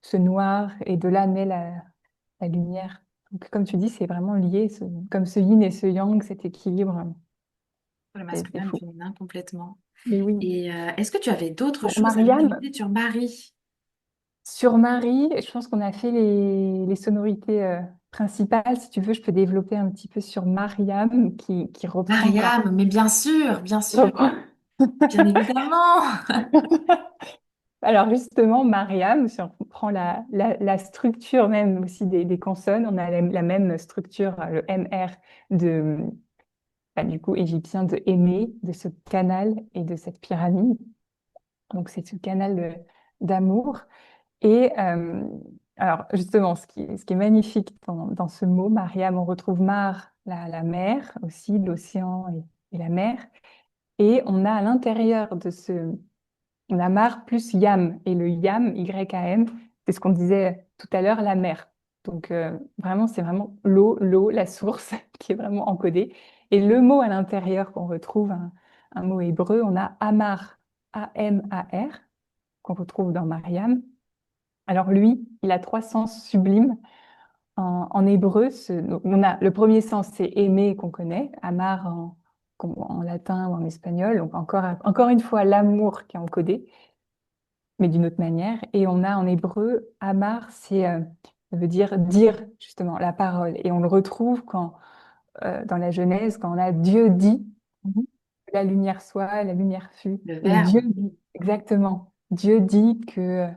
ce noir, et de là naît la lumière. Donc, comme tu dis, c'est vraiment lié, comme ce yin et ce yang, cet équilibre, le c'est masculin et le fou. féminin complètement. Mais oui. Et est-ce que tu avais d'autres Pour choses à Mariam, rajouter sur Marie? sur Marie, je pense qu'on a fait les sonorités principales. Si tu veux, je peux développer un petit peu sur Mariam qui reprend quand. Mariam, mais bien évidemment. Alors justement, Mariam, si on prend la structure même aussi des consonnes, on a la même structure, le MR de, du coup égyptien de aimer, de ce canal et de cette pyramide. Donc c'est ce canal d'amour. Et alors, justement, ce qui est magnifique dans ce mot, Mariam, on retrouve Mar, la mer aussi, l'océan et la mer. Et on a à l'intérieur de on a Mar plus Yam. Et le Yam, Y-A-M, c'est ce qu'on disait tout à l'heure, la mer. Donc, vraiment, c'est vraiment l'eau, la source qui est vraiment encodée. Et le mot à l'intérieur qu'on retrouve, un mot hébreu, on a Amar, A-M-A-R, qu'on retrouve dans Mariam. Alors lui, il a trois sens sublimes. En hébreu, donc on a le premier sens, c'est aimer qu'on connaît, amar en latin ou en espagnol. Donc encore une fois, l'amour qui est encodé, mais d'une autre manière. Et on a en hébreu, amar, ça veut dire justement la parole. Et on le retrouve dans la Genèse, quand on a Dieu dit, Mhm. la lumière soit, la lumière fut. Le Et Dieu verbe. dit, exactement, Dieu dit que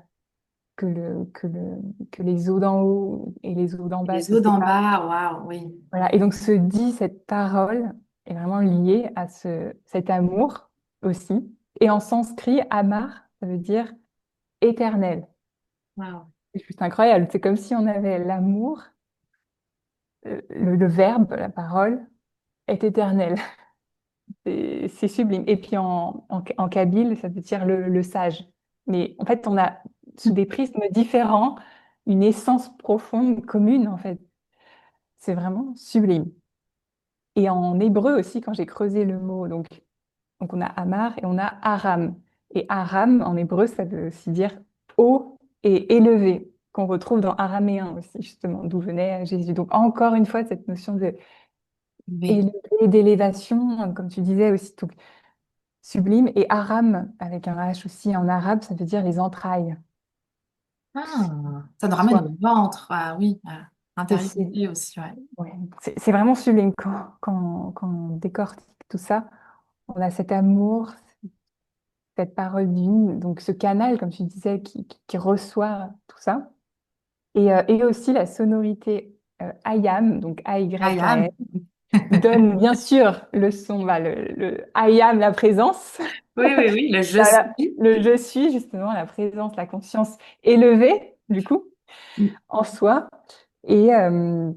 les eaux d'en haut et les eaux d'en Et bas les se eaux d'en séparent. bas, waouh, oui. Voilà. Et donc, cette parole est vraiment liée à cet amour aussi. Et en sanskrit, amar, ça veut dire éternel. Waouh. C'est juste incroyable. C'est comme si on avait l'amour, le verbe, la parole, est éternel. C'est sublime. Et puis en kabyle, ça veut dire le sage. Mais en fait, on a, sous des prismes différents, une essence profonde commune, en fait. C'est vraiment sublime. Et en hébreu aussi, quand j'ai creusé le mot, donc on a Amar et on a Aram. Et Aram, en hébreu, ça veut aussi dire haut et élevé, qu'on retrouve dans araméen aussi, justement, d'où venait Jésus. Donc, encore une fois, cette notion de Oui. élevé, d'élévation, comme tu disais aussi, donc, sublime. Et Aram, avec un H aussi en arabe, ça veut dire les entrailles. Ah, ça nous ramène Soit. au ventre. Ah oui, Et c'est intériorité aussi, ouais. ouais, c'est vraiment sublime quand on décortique tout ça. On a cet amour, cette parole divine, donc ce canal, comme tu disais, qui reçoit tout ça. Et aussi la sonorité IAM, donc A-Y-A-M, Ayam. qui donne bien sûr le son, bah, le IAM, la présence, Oui, oui, oui, le je Voilà, suis. le je suis, justement, la présence, la conscience élevée, du coup, Mm. en soi, et, euh,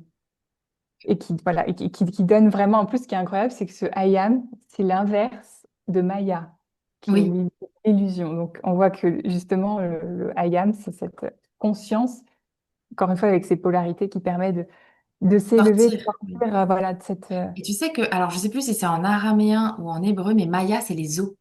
et qui, voilà, et qui donne vraiment, en plus, ce qui est incroyable, c'est que ce IAM, c'est l'inverse de Maya, qui est Oui, l'illusion. Donc, on voit que, justement, le IAM, c'est cette conscience, encore une fois, avec ses polarités qui permet de s'élever, de sortir. Oui. sortir, voilà, de cette... Et tu sais que, alors je sais plus si c'est en araméen ou en hébreu, mais Maya, c'est les os.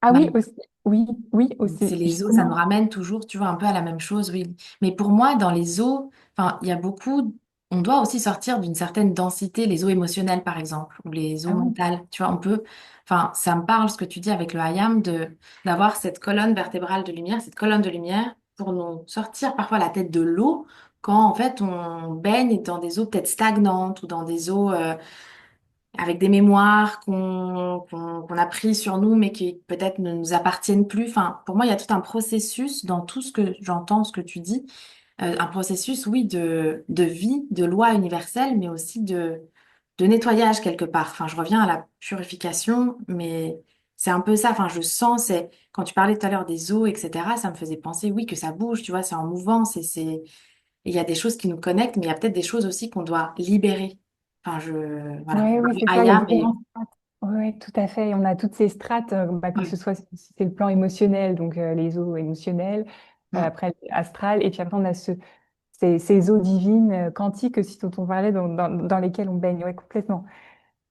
Ah oui, Maya. aussi, oui, oui, Donc, c'est aussi, les os, ça nous justement. ramène toujours, tu vois, un peu à la même chose, oui. Mais pour moi, dans les os, enfin, il y a beaucoup, on doit aussi sortir d'une certaine densité, les os émotionnels, par exemple, ou les os Ah oui, mentales. Tu vois, on peut, enfin, ça me parle ce que tu dis avec le hayam, d'avoir cette colonne vertébrale de lumière, cette colonne de lumière pour nous sortir parfois la tête de l'eau quand, en fait, on baigne dans des eaux peut-être stagnantes ou dans des eaux, avec des mémoires qu'on a pris sur nous, mais qui peut-être ne nous appartiennent plus. Enfin, pour moi, il y a tout un processus dans tout ce que j'entends, ce que tu dis, un processus, oui, de vie, de loi universelle, mais aussi de nettoyage quelque part. Enfin, je reviens à la purification, mais c'est un peu ça. Enfin, je sens, c'est quand tu parlais tout à l'heure des eaux, etc., ça me faisait penser, oui, que ça bouge, tu vois, c'est en mouvance et il y a des choses qui nous connectent, mais il y a peut-être des choses aussi qu'on doit libérer. Enfin, voilà. ouais, oui, c'est ça, les Aya, mais différentes strates. Oui, tout à fait. Et on a toutes ces strates, bah, que ce oui. soit si c'est le plan émotionnel, donc les eaux émotionnelles, Mm. après astral, et puis après on a ces eaux divines, quantiques aussi dont on parlait, dans lesquelles on baigne. Ouais, complètement.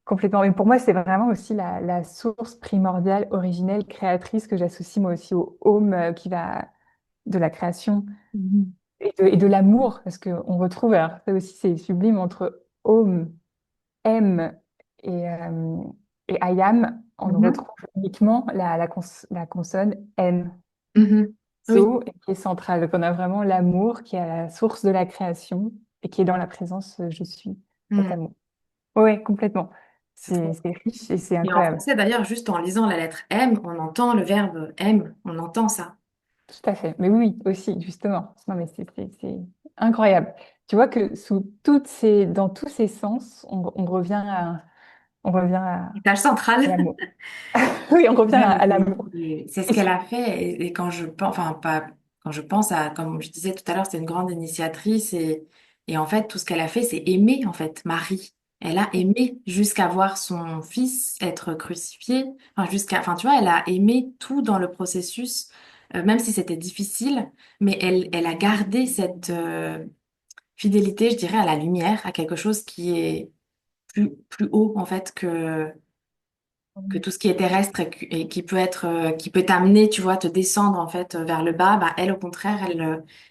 Complètement. Et pour moi, c'est vraiment aussi la source primordiale, originelle, créatrice que j'associe moi aussi au home qui va de la création Mhm. et de l'amour, parce qu'on retrouve, alors ça aussi c'est sublime, entre home, M et I am, on Mhm. retrouve uniquement la consonne N, Mhm. Oui. so, et qui est centrale. Donc on a vraiment l'amour qui est à la source de la création et qui est dans la présence je suis, cet Mm. amour. Oui, complètement. C'est C'est trop. c'est riche et c'est Et en incroyable. français, d'ailleurs, juste en lisant la lettre M, on entend le verbe aime, on entend ça. Tout à fait. Mais oui, aussi, justement. Non, mais c'est incroyable. Tu vois que dans tous ces sens, on revient Tâche centrale. à l'amour. Oui, on revient Ouais, mais à l'amour. c'est ce Et qu'elle a fait. Et quand je pense, enfin, pas, quand je pense à, comme je disais tout à l'heure, c'est une grande initiatrice. Et en fait, tout ce qu'elle a fait, c'est aimer, en fait, Marie. Elle a aimé jusqu'à voir son fils être crucifié. Enfin, enfin, tu vois, elle a aimé tout dans le processus, même si c'était difficile. Mais elle a gardé cette fidélité, je dirais, à la lumière, à quelque chose qui est plus haut, en fait, que tout ce qui est terrestre et qui peut être qui peut t'amener, tu vois, te descendre en fait vers le bas, bah elle au contraire,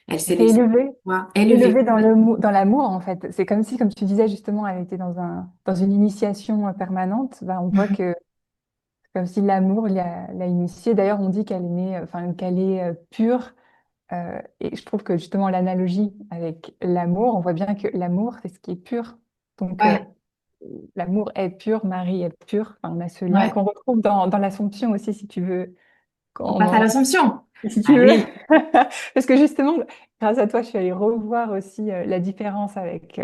elle s'est c'est laissée, tu élevé, vois, élevée. élevé dans l'amour, en fait. C'est comme si, comme tu disais justement, elle était dans une initiation permanente. Bah, on voit Mhm. que c'est comme si l'amour l'a initiée. D'ailleurs, on dit qu'elle est née, enfin, qu'elle est pure. Et je trouve que justement l'analogie avec l'amour, on voit bien que l'amour, c'est ce qui est pur. Donc, Ouais, l'amour est pur, Marie est pure. Enfin, on a ce lien ouais. qu'on retrouve dans l'Assomption aussi, si tu veux. On Quand passe à l'Assomption. si tu veux. Allez. Parce que justement, grâce à toi, je suis allée revoir aussi la différence avec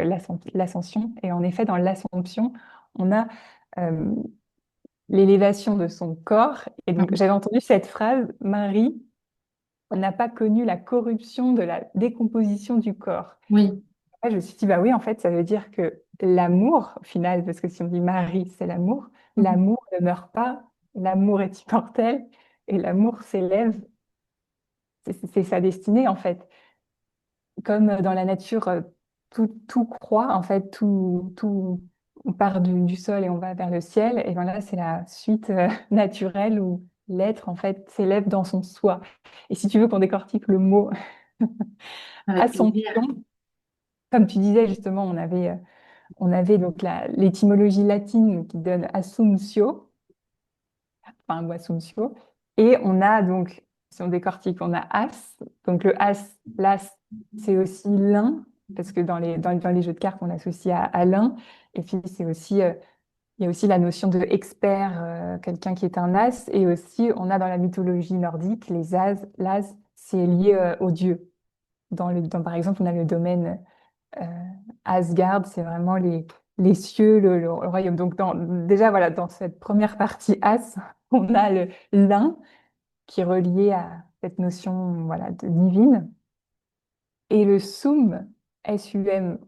l'Ascension. Et en effet, dans l'Assomption, on a euh, l'élévation de son corps. Et donc, Mhm. j'avais entendu cette phrase, Marie n'a pas connu la corruption de la décomposition du corps. Oui. Là, je me suis dit, bah oui, en fait, ça veut dire que l'amour, au final, parce que si on dit Marie, c'est Mhm. l'amour ne meurt pas, l'amour est immortel, et l'amour s'élève, c'est sa destinée, en fait. Comme dans la nature, tout croît, en fait, on part du sol et on va vers le ciel, et bien là, c'est la suite naturelle où l'être, en fait, s'élève dans son soi. Et si tu veux qu'on décortique le mot Avec plaisir. Assomption, comme tu disais justement, on avait donc l'étymologie latine qui donne assumptio, enfin, ou assumptio, et on a donc, si on décortique, on a as, donc le as, l'as, c'est aussi l'un, parce que dans les jeux de cartes, on associe à l'un, et puis c'est aussi, il y a aussi la notion de expert, quelqu'un qui est un as, et aussi on a dans la mythologie nordique, les as, l'as, c'est lié aux dieux. Par exemple, on a le domaine euh, Asgard, c'est vraiment les cieux, le royaume. Donc, déjà, voilà, dans cette première partie As, on a le l'un qui est relié à cette notion, voilà, de divine. Et le sum, S-U-M,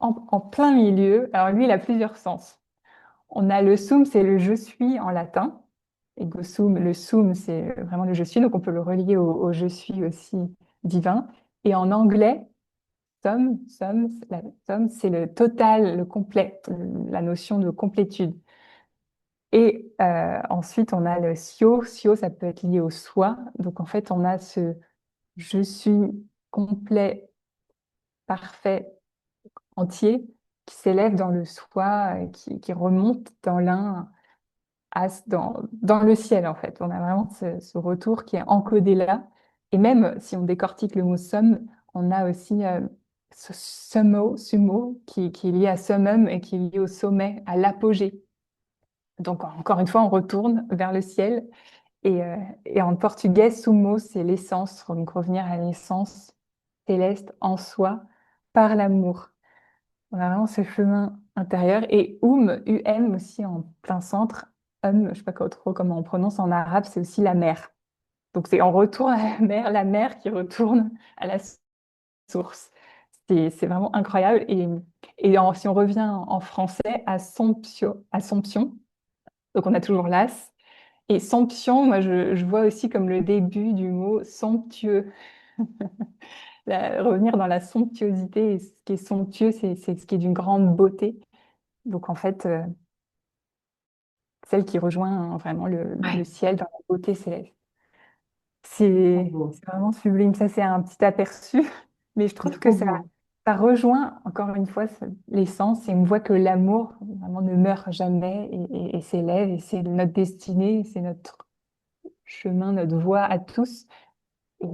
en plein milieu. Alors, lui, il a plusieurs sens. On a le sum, c'est le je suis en latin. Ego sum, le sum, c'est vraiment le je suis. Donc, on peut le relier au je suis aussi divin. Et en anglais, somme, c'est le total, le complet, la notion de complétude. Et ensuite, on a le sio. Sio, ça peut être lié au soi. Donc, en fait, on a ce je suis complet, parfait, entier, qui s'élève dans le soi, qui remonte dans l'un, dans le ciel, en fait. On a vraiment ce retour qui est encodé là. Et même si on décortique le mot somme, on a aussi ce sumo, qui est lié à summum et qui est lié au sommet, à l'apogée. Donc, encore une fois, on retourne vers le ciel. Et en portugais, sumo, c'est l'essence, donc revenir à l'essence céleste en soi par l'amour. On a vraiment ce chemin intérieur. Et aussi en plein centre. Je sais pas trop comment on prononce en arabe, c'est aussi la mer. Donc c'est en retour à la mer qui retourne à la source. C'est vraiment incroyable. Si on revient en français, Assomption, donc on a toujours l'as. Et somption, moi je vois aussi comme le début du mot somptueux. Revenir dans la somptuosité. Et ce qui est somptueux, c'est ce qui est d'une grande beauté. Donc en fait, celle qui rejoint vraiment le Ouais, ciel dans la beauté céleste. trop C'est beau. c'est vraiment sublime. Ça, c'est un petit aperçu, mais je C'est trouve que trop beau. ça rejoint encore une fois l'essence et on voit que l'amour vraiment ne meurt jamais et s'élève et c'est notre destinée, c'est notre chemin, notre voie à tous. Et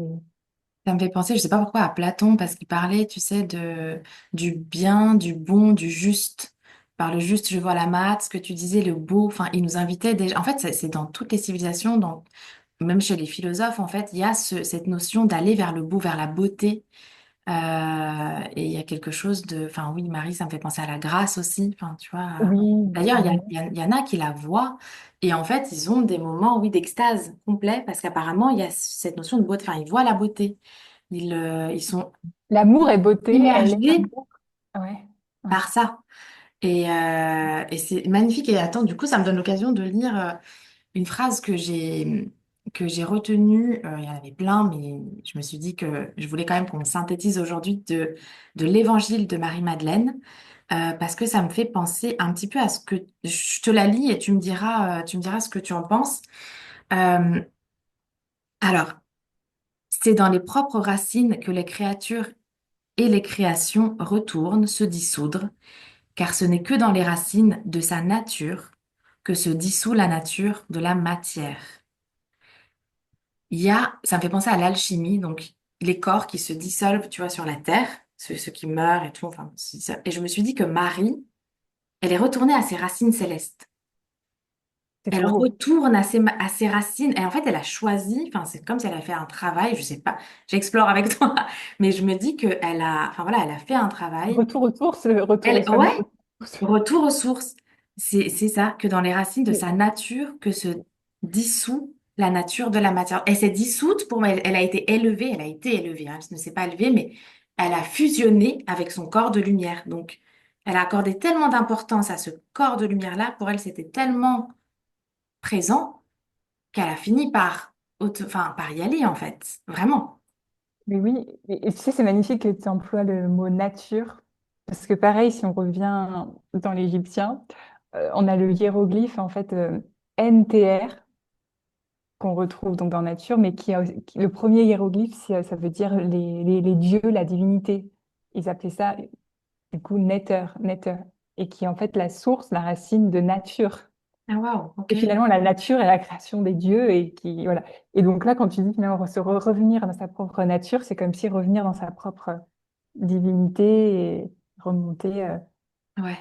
Ça me fait penser, je sais pas pourquoi, à Platon, parce qu'il parlait, tu sais, du bien, du bon, du juste. Par le juste, je vois la mat, ce que tu disais, le beau. Enfin, il nous invitait déjà. En fait, c'est dans toutes les civilisations, même chez les philosophes, en fait, il y a cette notion d'aller vers le beau, vers la beauté. Et il y a quelque chose de. Enfin, oui, Marie, ça me fait penser à la grâce aussi. Enfin, tu vois. oui, D'ailleurs, vraiment. il y en a qui la voient. Et en fait, ils ont des moments, oui, d'extase complet, parce qu'apparemment, il y a cette notion de beauté. Enfin, ils voient la beauté. Ils sont L'amour est beauté, elle est immergés amour. Ouais, ouais. par ça. Et c'est magnifique. Et attends, du coup, ça me donne l'occasion de lire une phrase que j'ai retenue. Il y en avait plein, mais je me suis dit que je voulais quand même qu'on synthétise aujourd'hui de l'Évangile de Marie-Madeleine, parce que ça me fait penser un petit peu à ce que je te la lis et tu me diras ce que tu en penses. Euh, alors, c'est dans les propres racines que les créatures et les créations retournent se dissoudre, car ce n'est que dans les racines de sa nature que se dissout la nature de la matière. Ça me fait penser à l'alchimie, donc les corps qui se dissolvent, tu vois, sur la terre, ceux qui meurent et tout, enfin, c'est ça. Et je me suis dit que Marie, elle est retournée à ses racines célestes. C'est Elle trop beau. retourne à ses racines, et en fait, elle a choisi, enfin, c'est comme si elle a fait un travail, je sais pas, j'explore avec toi, mais je me dis enfin voilà, elle a fait un travail. Retour aux sources, retour au Ouais, fameux retour aux sources. retour aux sources. C'est ça, que dans les racines de sa nature, que se dissout la nature de la matière. Elle s'est dissoute pour moi, elle a été élevée, hein, elle ne s'est pas élevée, mais elle a fusionné avec son corps de lumière. Donc, elle a accordé tellement d'importance à ce corps de lumière-là, pour elle, c'était tellement présent qu'elle a fini par y aller, en fait. Vraiment. Mais oui, et tu sais, c'est magnifique que tu emploies le mot nature, parce que pareil, si on revient dans l'égyptien, on a le hiéroglyphe, en fait, NTR, qu'on retrouve donc dans nature, mais le premier hiéroglyphe, ça veut dire les dieux, la divinité. Ils appelaient ça, du coup, Nether, et qui est en fait la source, la racine de nature. Ah, waouh, ok. Et finalement, la nature est la création des dieux, et qui, voilà. Et donc là, quand tu dis finalement revenir dans sa propre nature, c'est comme si revenir dans sa propre divinité et remonter Ouais.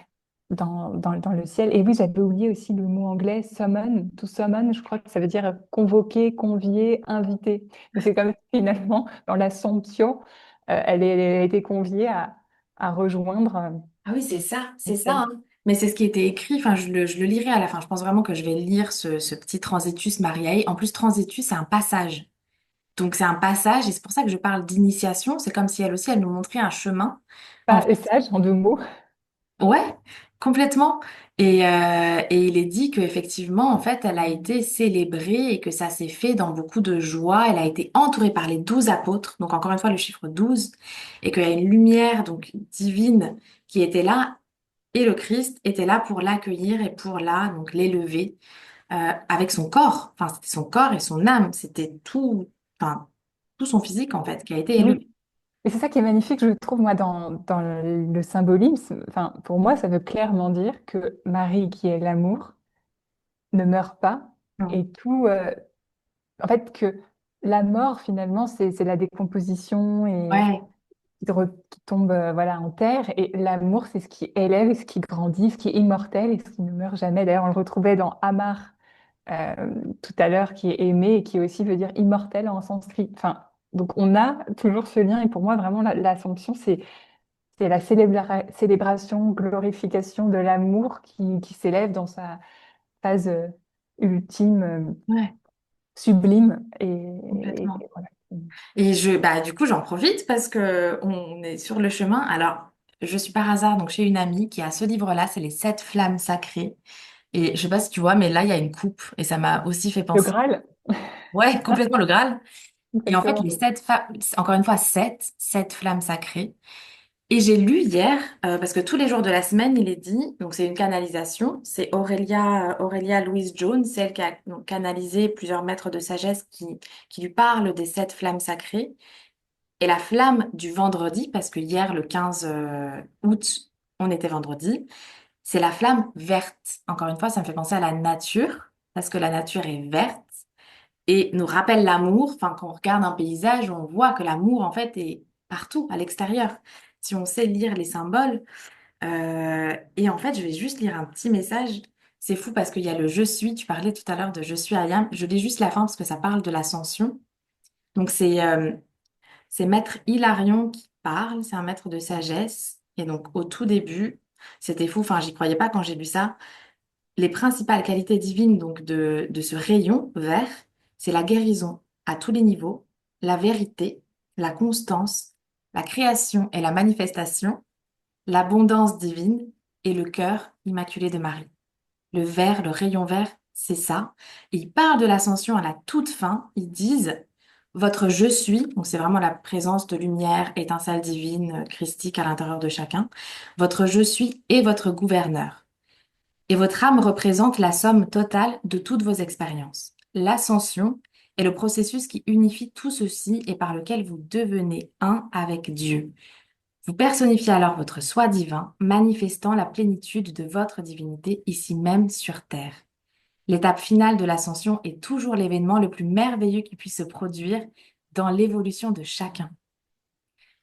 dans le ciel. Et oui, j'avais oublié aussi le mot anglais summon. To summon, je crois que ça veut dire convoquer, convier, inviter. Mais c'est comme si, finalement, dans l'Assomption, elle a été conviée à rejoindre Ah oui, le c'est ça, ciel. hein. Mais c'est ce qui était écrit, enfin, je le lirai à la fin. Je pense vraiment que je vais lire ce petit Transitus Mariae. En plus, Transitus, c'est un passage. Donc, c'est un passage, et c'est pour ça que je parle d'initiation. C'est comme si elle aussi, elle nous montrait un chemin. En Pas et sage en deux mots. Ouais, complètement. Et il est dit qu'effectivement, en fait, elle a été célébrée et que ça s'est fait dans beaucoup de joie. Elle a été entourée par les 12 apôtres, donc encore une fois le chiffre 12, et qu'il y a une lumière donc divine qui était là, et le Christ était là pour l'accueillir et pour donc l'élever avec son corps. Enfin, c'était son corps et son âme, c'était tout, enfin, tout son physique en fait qui a été Oui. élevé. Et c'est ça qui est magnifique, je trouve, moi, dans le symbolisme. Enfin, pour moi, ça veut clairement dire que Marie, qui est l'amour, ne meurt pas. Mm. Et tout, en fait, que la mort, finalement, c'est la décomposition et Ouais, qui tombe voilà, en terre. Et l'amour, c'est ce qui élève, ce qui grandit, ce qui est immortel et ce qui ne meurt jamais. D'ailleurs, on le retrouvait dans Amar tout à l'heure, qui est aimé et qui aussi veut dire immortel en sanskrit. Enfin, donc, on a toujours ce lien. Et pour moi, vraiment, l'Assomption, c'est la célébration, glorification de l'amour qui s'élève dans sa phase ultime, ouais, sublime. complètement. Et voilà. Et bah, du coup, j'en profite parce que on est sur le chemin. Alors, je suis par hasard donc chez une amie qui a ce livre-là, c'est les 7 flammes sacrées. Et je sais pas si tu vois, mais là, il y a une coupe et ça m'a aussi fait Le penser. Graal, Ouais, complètement le Graal. Et en fait, les exactement. 7 femmes, encore une fois, 7 flammes sacrées. Et j'ai lu hier, parce que tous les jours de la semaine, il est dit, donc c'est une canalisation, c'est Aurélia Louise Jones, celle qui a donc canalisé plusieurs maîtres de sagesse qui lui parlent des 7 flammes sacrées. Et la flamme du vendredi, parce que hier, le 15 août, on était vendredi, c'est la flamme verte. Encore une fois, ça me fait penser à la nature, parce que la nature est verte et nous rappelle l'amour. Enfin, quand on regarde un paysage, on voit que l'amour, en fait, est partout, à l'extérieur. Si on sait lire les symboles. Et en fait, je vais juste lire un petit message. C'est fou parce qu'il y a le je suis. Tu parlais tout à l'heure de je suis Ayam. Je lis juste la fin parce que ça parle de l'ascension. Donc, c'est Maître Hilarion qui parle, c'est un maître de sagesse. Et donc, au tout début, c'était fou, enfin, j'y croyais pas quand j'ai lu ça. Les principales qualités divines donc de ce rayon vert, c'est la guérison à tous les niveaux, la vérité, la constance, la création et la manifestation, l'abondance divine et le cœur immaculé de Marie. Le vert, le rayon vert, c'est ça. Et ils parlent de l'ascension à la toute fin. Ils disent, votre je suis, donc c'est vraiment la présence de lumière, étincelle divine, christique à l'intérieur de chacun. Votre je suis est votre gouverneur. Et votre âme représente la somme totale de toutes vos expériences. L'ascension est le processus qui unifie tout ceci et par lequel vous devenez un avec Dieu. Vous personnifiez alors votre soi divin, manifestant la plénitude de votre divinité ici même sur Terre. L'étape finale de l'ascension est toujours l'événement le plus merveilleux qui puisse se produire dans l'évolution de chacun.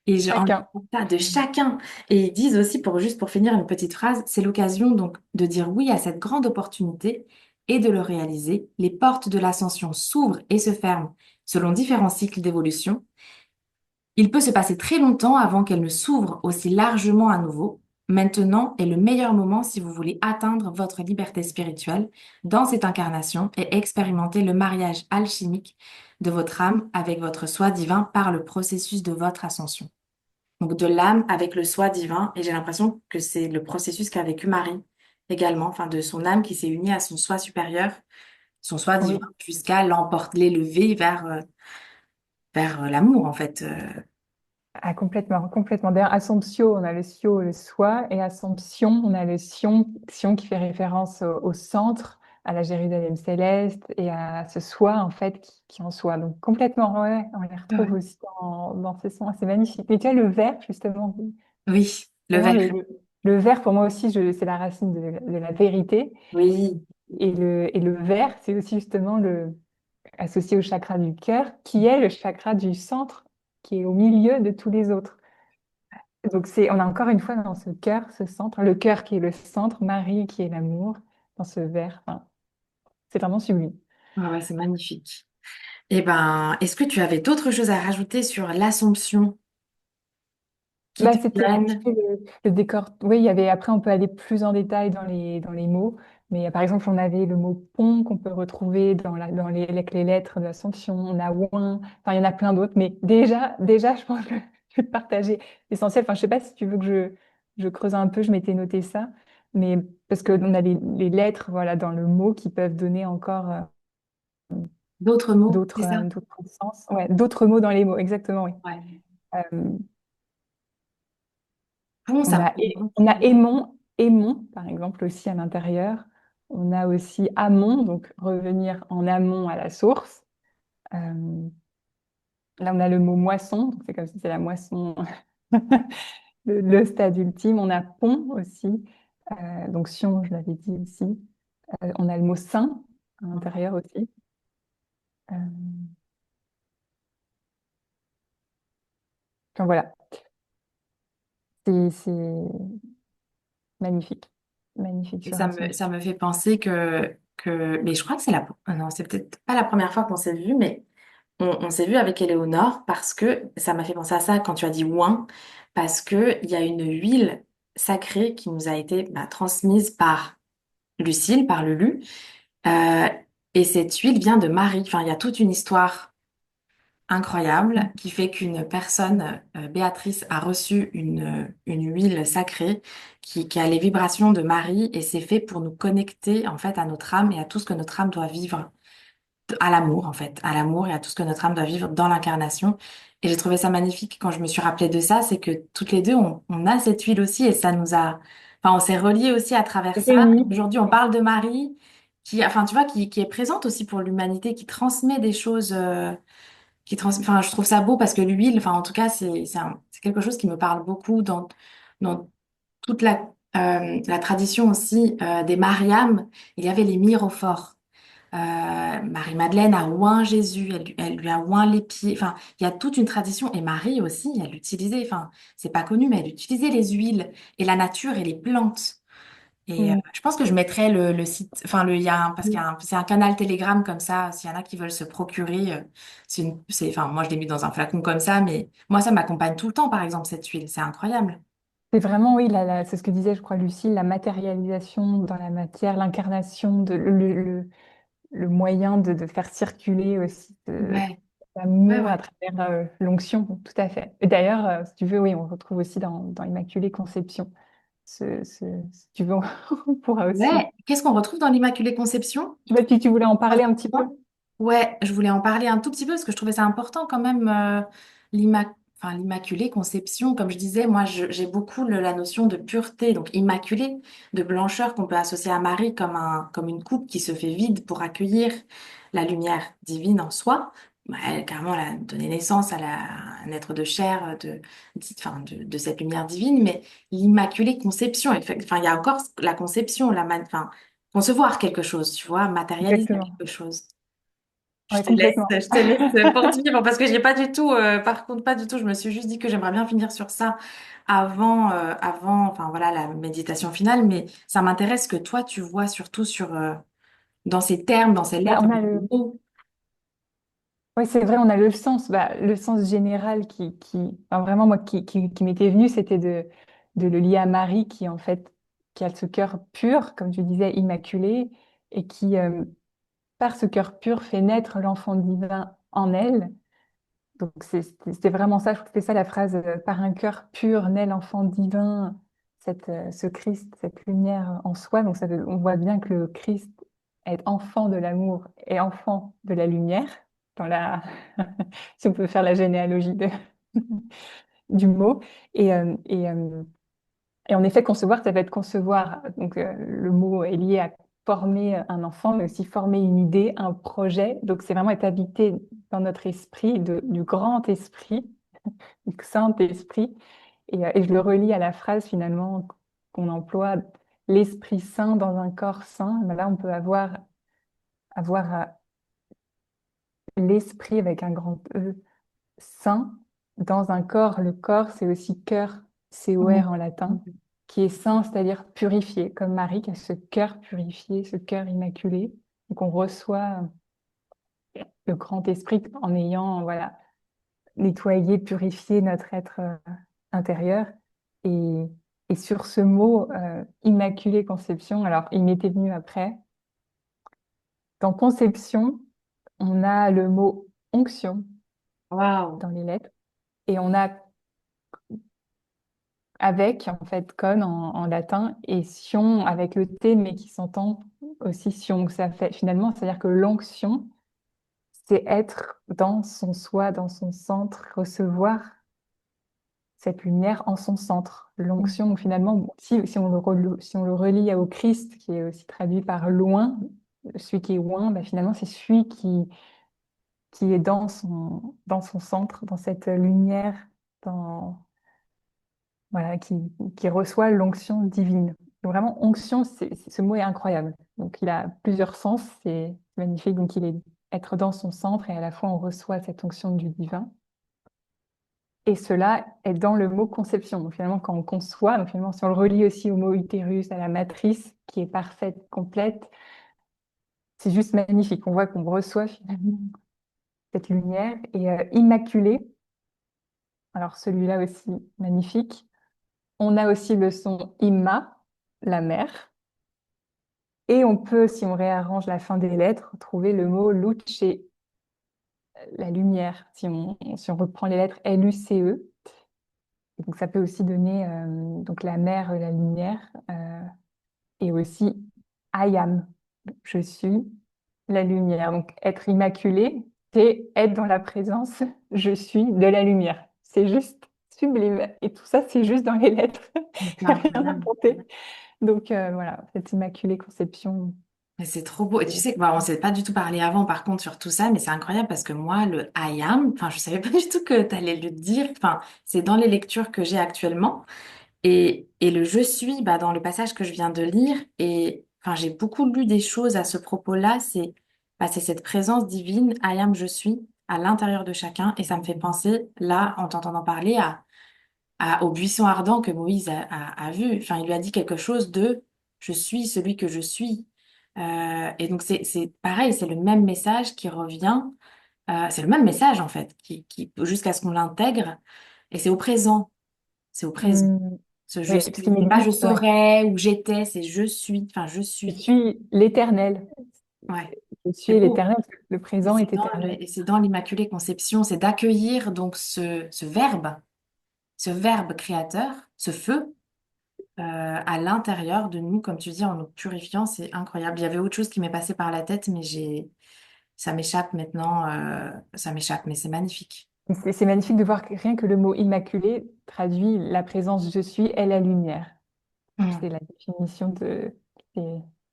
Et j'ai envie Chacun. de ça, de chacun. Et ils disent aussi, juste pour finir une petite phrase, c'est l'occasion donc de dire oui à cette grande opportunité et de le réaliser. Les portes de l'ascension s'ouvrent et se ferment selon différents cycles d'évolution. Il peut se passer très longtemps avant qu'elle ne s'ouvre aussi largement à nouveau. Maintenant est le meilleur moment si vous voulez atteindre votre liberté spirituelle dans cette incarnation et expérimenter le mariage alchimique de votre âme avec votre soi divin par le processus de votre ascension. Donc de l'âme avec le soi divin, et j'ai l'impression que c'est le processus qu'a vécu Marie également, enfin de son âme qui s'est unie à son soi supérieur, son soi divin, Oui. jusqu'à l'emporter, l'élever vers l'amour en fait. Ah, complètement, complètement. D'ailleurs, Assomption, on a le sio, le soi, et Assomption, on a le sion qui fait référence au centre, à la Jérusalem céleste et à ce soi, en fait, qui en soi. Donc, complètement, ouais, on les retrouve Ouais. aussi dans ces sons. C'est magnifique. Mais tu vois, le vers, justement, Oui, le vraiment, verre. le vers, pour moi aussi, c'est la racine de la vérité. Oui, Et le vers, c'est aussi justement associé au chakra du cœur, qui est le chakra du centre, qui est au milieu de tous les autres. Donc, on a encore une fois dans ce cœur, ce centre, le cœur qui est le centre, Marie qui est l'amour, dans ce vers. Enfin, c'est vraiment sublime. ouais, ouais, c'est magnifique. Eh ben, est-ce que tu avais d'autres choses à rajouter sur l'Assomption qui Bah, te c'était un petit viennent? peu le décor. Oui, il y avait, après, on peut aller plus en détail dans les mots. Mais par exemple, on avait le mot pont qu'on peut retrouver avec les lettres de l'Assomption. On a ouin. Enfin, il y en a plein d'autres. Mais déjà, je pense que je vais te partager l'essentiel. Enfin, je sais pas si tu veux que je creuse un peu. Je m'étais noté ça. Mais parce que on a les lettres, voilà, dans le mot qui peuvent donner encore D'autres mots, c'est ça? d'autres sens. Ouais, d'autres mots dans les mots. Exactement, oui. Ouais. Euh, Bon, ça me fait On a penser. aimant, par exemple, aussi à l'intérieur. On a aussi amont, donc revenir en amont à la source. Euh, Là, on a le mot moisson, donc c'est comme si c'est la moisson, le stade ultime. On a pont aussi, donc sion, je l'avais dit aussi. On a le mot saint à l'intérieur aussi. Euh, enfin, voilà, c'est magnifique, magnifique Et sur un son. ça me fait penser mais je crois que c'est non, c'est peut-être pas la première fois qu'on s'est vu, mais on s'est vu avec Éléonore parce que ça m'a fait penser à ça quand tu as dit ouin, parce que il y a une huile sacrée qui nous a été transmise par Lucille, par Lulu, euh, et cette huile vient de Marie. Enfin, il y a toute une histoire incroyable qui fait qu'une personne, Béatrice, a reçu une huile sacrée qui a les vibrations de Marie et c'est fait pour nous connecter en fait à notre âme et à tout ce que notre âme doit vivre, à l'amour en fait, à l'amour et à tout ce que notre âme doit vivre dans l'incarnation. Et j'ai trouvé ça magnifique quand je me suis rappelé de ça, c'est que toutes les deux, on a cette huile aussi et ça nous a, enfin, on s'est reliés aussi à travers ça. Réunis. Aujourd'hui, on parle de Marie enfin, tu vois, qui est présente aussi pour l'humanité, qui transmet des choses. Enfin, je trouve ça beau parce que l'huile, enfin, en tout cas, c'est quelque chose qui me parle beaucoup dans toute la tradition aussi des Mariam. Il y avait les mirophores. Marie-Madeleine a oint Jésus, elle lui a oint les pieds. Enfin, il y a toute une tradition. Et Marie aussi, elle utilisait, enfin, c'est pas connu, mais elle utilisait les huiles et la nature et les plantes. Et Mm. je pense que je mettrai le site, enfin il y a parce c'est un canal Telegram comme ça, s'il y en a qui veulent se procurer, enfin moi je l'ai mis dans un flacon comme ça, mais moi ça m'accompagne tout le temps par exemple cette huile, c'est incroyable. C'est vraiment, oui, c'est ce que disait, je crois, Lucie, la matérialisation dans la matière, l'incarnation, le moyen de faire circuler aussi Ouais, ouais, l'amour ouais. à travers l'onction, tout à fait. Et d'ailleurs, si tu veux, oui, on retrouve aussi dans Immaculée Conception. Si tu veux, on pourra aussi. Ouais, qu'est-ce qu'on retrouve dans l'Immaculée Conception? Je sais pas si tu voulais en parler un petit peu. Ouais, je voulais en parler un tout petit peu parce que je trouvais ça important quand même, l'Immaculée Conception. Comme je disais, moi, j'ai beaucoup la notion de pureté, donc immaculée, de blancheur qu'on peut associer à Marie comme une coupe qui se fait vide pour accueillir la lumière divine en soi. Bah, elle, carrément, elle a donné naissance à un être de chair, de cette lumière divine, mais l'Immaculée Conception, enfin, il y a encore la conception, enfin, concevoir quelque chose, tu vois, matérialiser Exactement. quelque chose. Oui, complètement. Je te laisse poursuivre parce que j'ai pas du tout, par contre, pas du tout. Je me suis juste dit que j'aimerais bien finir sur ça enfin voilà, la méditation finale. Mais ça m'intéresse que toi, tu vois surtout dans ces termes, dans ces Bah, lettres, on dans a ces mots. Oui, c'est vrai, on a le sens général enfin, vraiment, moi, qui m'était venu, c'était de le lier à Marie, qui, en fait, qui a ce cœur pur, comme tu disais, immaculé, et qui, par ce cœur pur, fait naître l'enfant divin en elle. Donc, c'était vraiment ça, je trouve que c'était ça la phrase, par un cœur pur naît l'enfant divin, ce Christ, cette lumière en soi. Donc, on voit bien que le Christ est enfant de l'amour et enfant de la lumière, dans la, si on peut faire la généalogie du mot. Et, euh, et, euh, et en effet, concevoir, ça va être concevoir. Donc, le mot est lié à former un enfant, mais aussi former une idée, un projet. Donc, c'est vraiment être habité dans notre esprit du grand esprit, du Saint-Esprit. Et je le relie à la phrase finalement qu'on emploie, l'Esprit Saint dans un corps saint. Ben là, on peut avoir l'esprit avec un grand E, saint, dans un corps. Le corps, c'est aussi cœur, Mhm. C-O-R en latin, qui est saint, c'est-à-dire purifié, comme Marie qui a ce cœur purifié, ce cœur immaculé. Donc on reçoit le grand esprit en ayant, voilà, nettoyé, purifié notre être intérieur. Et, et sur ce mot, immaculée conception, alors il m'était venu après. Dans conception, on a le mot onction Waouh. dans les lettres. Et on a avec, en fait, con en latin, et sion avec le T, mais qui s'entend aussi sion. Donc, ça fait, finalement, c'est-à-dire que l'onction, c'est être dans son soi, dans son centre, recevoir cette lumière en son centre. L'onction, donc, finalement, bon, si si on le relie au Christ, qui est aussi traduit par loin, celui qui est loin, bah, finalement, c'est celui qui est dans son centre, dans cette lumière, dans voilà, qui reçoit l'onction divine. Donc vraiment, onction, ce mot est incroyable. Donc il a plusieurs sens, c'est magnifique. Donc il est être dans son centre et à la fois on reçoit cette onction du divin. Et cela est dans le mot conception. Donc finalement, quand on conçoit, donc finalement, si on le relie aussi au mot utérus, à la matrice, qui est parfaite, complète, c'est juste magnifique. On voit qu'on reçoit finalement cette lumière. Et immaculé, alors celui-là aussi magnifique. On a aussi le son imma, la mer. Et on peut, si on réarrange la fin des lettres, trouver le mot luce, la lumière, si on reprend les lettres Luce. Et donc ça peut aussi donner donc la mer, la lumière, et aussi I am, je suis la lumière. Donc être immaculé, c'est être dans la présence, je suis de la lumière. C'est juste sublime. Et tout ça, c'est juste dans les lettres. C'est Il n'y a rien incroyable. inventé. Donc voilà, cette immaculée conception. Mais c'est trop beau. Et tu sais que bah, on s'est pas du tout parlé avant, par contre, sur tout ça, mais c'est incroyable parce que moi, le I am, enfin, je savais pas du tout que tu allais le dire. Enfin, c'est dans les lectures que j'ai actuellement. Et le je suis, bah, dans le passage que je viens de lire, et enfin, j'ai beaucoup lu des choses à ce propos-là. C'est cette présence divine, I am, je suis, à l'intérieur de chacun. Et ça me fait penser, là, en t'entendant parler, au buisson ardent que Moïse a vu. Enfin, il lui a dit quelque chose de je suis celui que je suis. Et donc, c'est pareil, c'est le même message qui revient. C'est le même message, en fait, jusqu'à ce qu'on l'intègre. Et c'est au présent. C'est au présent. Hmm, Ce je oui, suis. ce qui C'est pas je m'existe, ouais. serai ou j'étais, c'est je suis. Enfin, je Je suis. suis l'éternel. Ouais. Je C'est suis beau. l'éternel, parce que le Et présent c'est est dans éternel. et c'est dans l'Immaculée Conception, c'est d'accueillir donc ce verbe créateur, ce feu, à l'intérieur de nous, comme tu dis, en nous purifiant, c'est incroyable. Il y avait autre chose qui m'est passé par la tête, mais ça m'échappe maintenant, ça m'échappe, mais c'est magnifique. C'est magnifique de voir que rien que le mot immaculé traduit la présence je suis et la lumière. Mm. C'est la définition c'est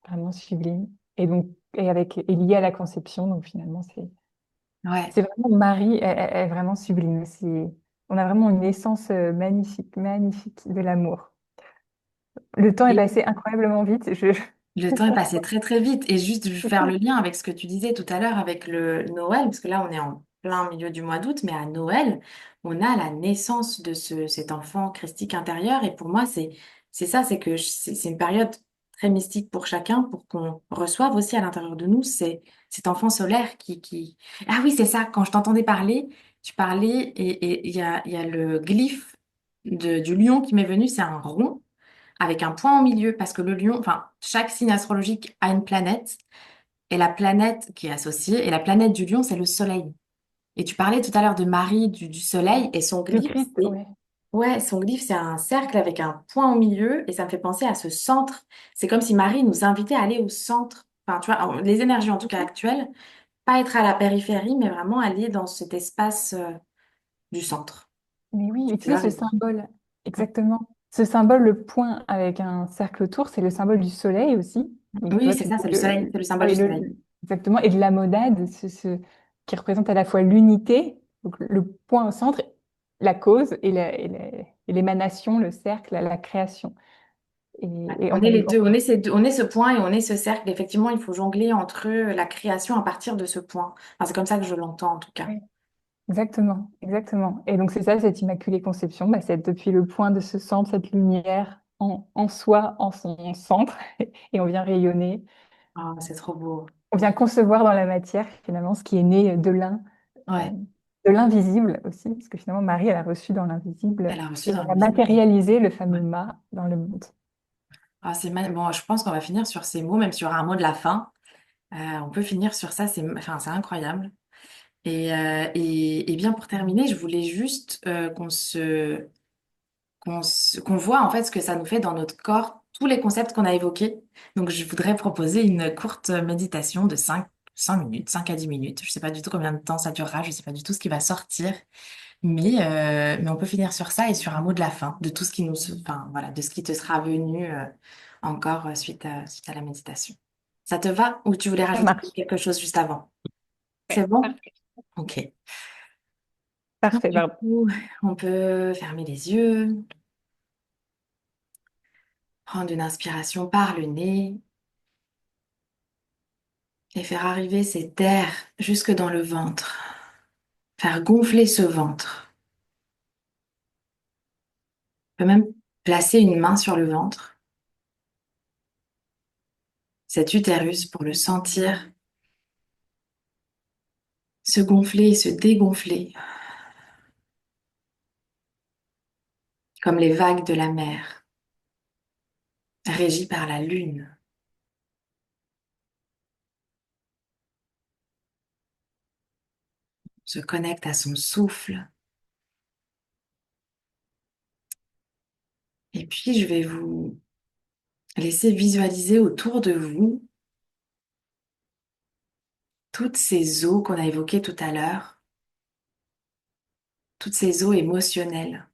vraiment sublime. Et donc, est lié à la conception, donc finalement, Ouais. c'est vraiment Marie est vraiment sublime. On a vraiment une essence magnifique, magnifique de l'amour. Le temps est Et passé incroyablement vite. le temps est passé très très vite. Et juste faire le lien avec ce que tu disais tout à l'heure avec le Noël, parce que là on est en plein milieu du mois d'août, mais à Noël, on a la naissance de cet enfant christique intérieur. Et pour moi, c'est ça, c'est que c'est une période très mystique pour chacun, pour qu'on reçoive aussi à l'intérieur de nous cet enfant solaire qui... Ah oui, c'est ça, quand je t'entendais parler, tu parlais et il y a le glyphe du lion qui m'est venu, c'est un rond avec un point au milieu, parce que le lion, enfin, chaque signe astrologique a une planète, et la planète qui est associée, et la planète du lion, c'est le soleil. Et tu parlais tout à l'heure de Marie, du soleil, et son Le glyphe, Christ, c'est, ouais. ouais, son glyphe, c'est un cercle avec un point au milieu, et ça me fait penser à ce centre. C'est comme si Marie nous invitait à aller au centre. Enfin, tu vois, les énergies, en tout cas actuelles, pas être à la périphérie, mais vraiment aller dans cet espace, du centre. Mais oui, et tu Tu sais, as ce raison. symbole, exactement. Ce symbole, le point avec un cercle autour, c'est le symbole du soleil aussi. Donc, tu Oui, vois, c'est ça, c'est le soleil, c'est le symbole oui, du soleil. exactement. Et de la monade, qui représente à la fois l'unité, donc le point au centre, la cause et l'émanation, le cercle, la création. Ouais. Et On est les deux, on est on est ce point et on est ce cercle. Effectivement, il faut jongler entre la création à partir de ce point. Enfin, c'est comme ça que je l'entends en tout cas. oui, exactement, exactement. Et donc c'est ça, cette Immaculée Conception, bah, c'est depuis le point de ce centre, cette lumière en soi, en son centre, et on vient rayonner, Ah, c'est trop beau. on vient concevoir dans la matière finalement ce qui est né euh, Ouais, de l'invisible aussi, parce que finalement Marie, elle a reçu dans l'invisible elle a reçu et dans elle a l'invisible. matérialisé le Ouais. fameux mât dans le monde. Ah, bon, je pense qu'on va finir sur ces mots, même s'il y aura un mot de la fin. On peut finir sur ça, enfin, c'est incroyable. Et bien pour terminer, je voulais juste qu'on voit en fait ce que ça nous fait dans notre corps, tous les concepts qu'on a évoqués. Donc je voudrais proposer une courte méditation de 5 minutes, 5 à 10 minutes. Je ne sais pas du tout combien de temps ça durera, je ne sais pas du tout ce qui va sortir, mais on peut finir sur ça et sur un mot de la fin, de tout ce qui enfin voilà, de ce qui te sera venu encore suite à la méditation. Ça te va ou tu voulais Ça rajouter marche. quelque chose juste avant? C'est Ouais, bon? parfait. Ok. Donc, Parfait, du pardon. coup, on peut fermer les yeux, prendre une inspiration par le nez et faire arriver cet air jusque dans le ventre. Faire gonfler ce ventre. On peut même placer une main sur le ventre, cet utérus, pour le sentir se gonfler et se dégonfler, comme les vagues de la mer, régies par la lune. Se connecte à son souffle. Et puis, je vais vous laisser visualiser autour de vous toutes ces eaux qu'on a évoquées tout à l'heure, toutes ces eaux émotionnelles.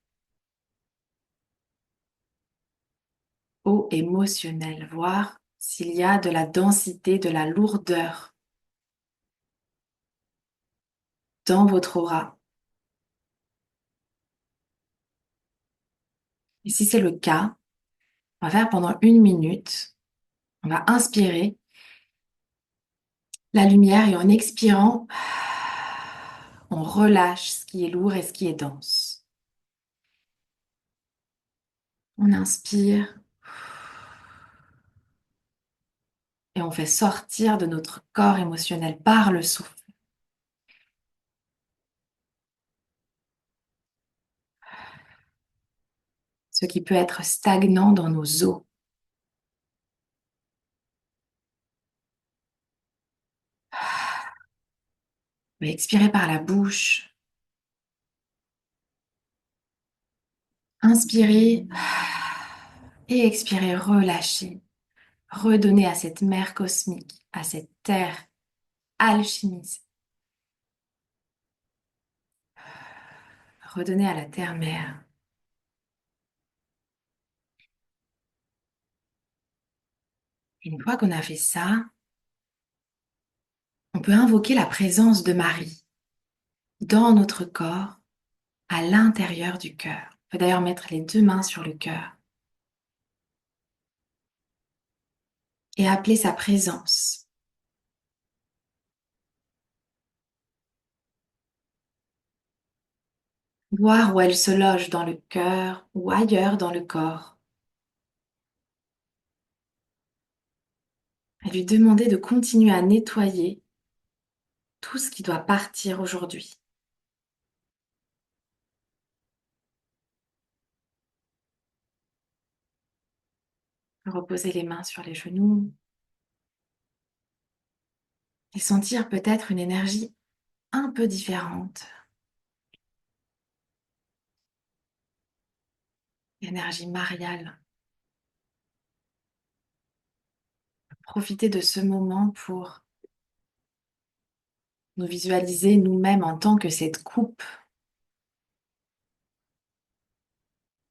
Eaux émotionnelles, voir s'il y a de la densité, de la lourdeur dans votre aura. Et si c'est le cas, on va faire pendant 1 minute. On va inspirer la lumière et en expirant, on relâche ce qui est lourd et ce qui est dense. On inspire et on fait sortir de notre corps émotionnel par le souffle ce qui peut être stagnant dans nos os. On va expirer par la bouche, inspirer et expirer, relâcher, redonner à cette mer cosmique, à cette terre alchimisée, redonner à la terre-mère. Une fois qu'on a fait ça, on peut invoquer la présence de Marie dans notre corps, à l'intérieur du cœur. On peut d'ailleurs mettre les 2 mains sur le cœur et appeler sa présence. Voir où elle se loge dans le cœur ou ailleurs dans le corps. Et lui demander de continuer à nettoyer tout ce qui doit partir aujourd'hui. Reposer les mains sur les genoux et sentir peut-être une énergie un peu différente. L'énergie mariale. Profiter de ce moment pour nous visualiser nous-mêmes en tant que cette coupe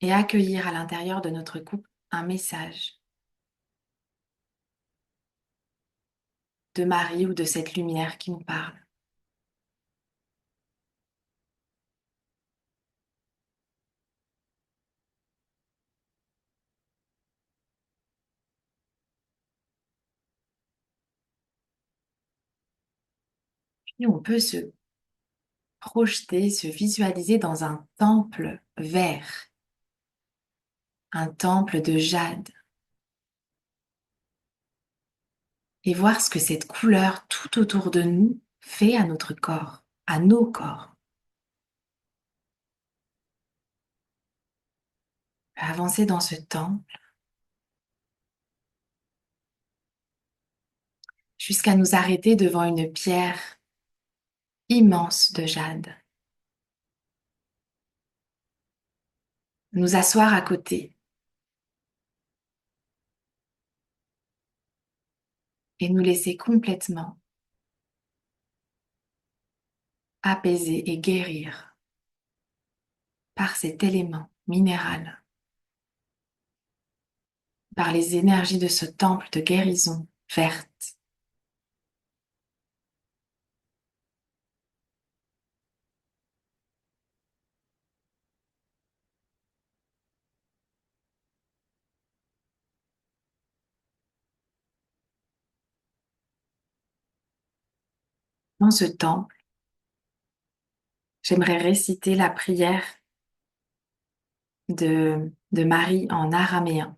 et accueillir à l'intérieur de notre coupe un message. de Marie ou de cette lumière qui nous parle. Puis on peut se projeter, se visualiser dans un temple vert, un temple de jade, et voir ce que cette couleur tout autour de nous fait à notre corps, à nos corps. Avancer dans ce temple jusqu'à nous arrêter devant une pierre immense de jade. Nous asseoir à côté et nous laisser complètement apaiser et guérir par cet élément minéral, par les énergies de ce temple de guérison verte. Dans ce temple, j'aimerais réciter la prière de Marie en araméen.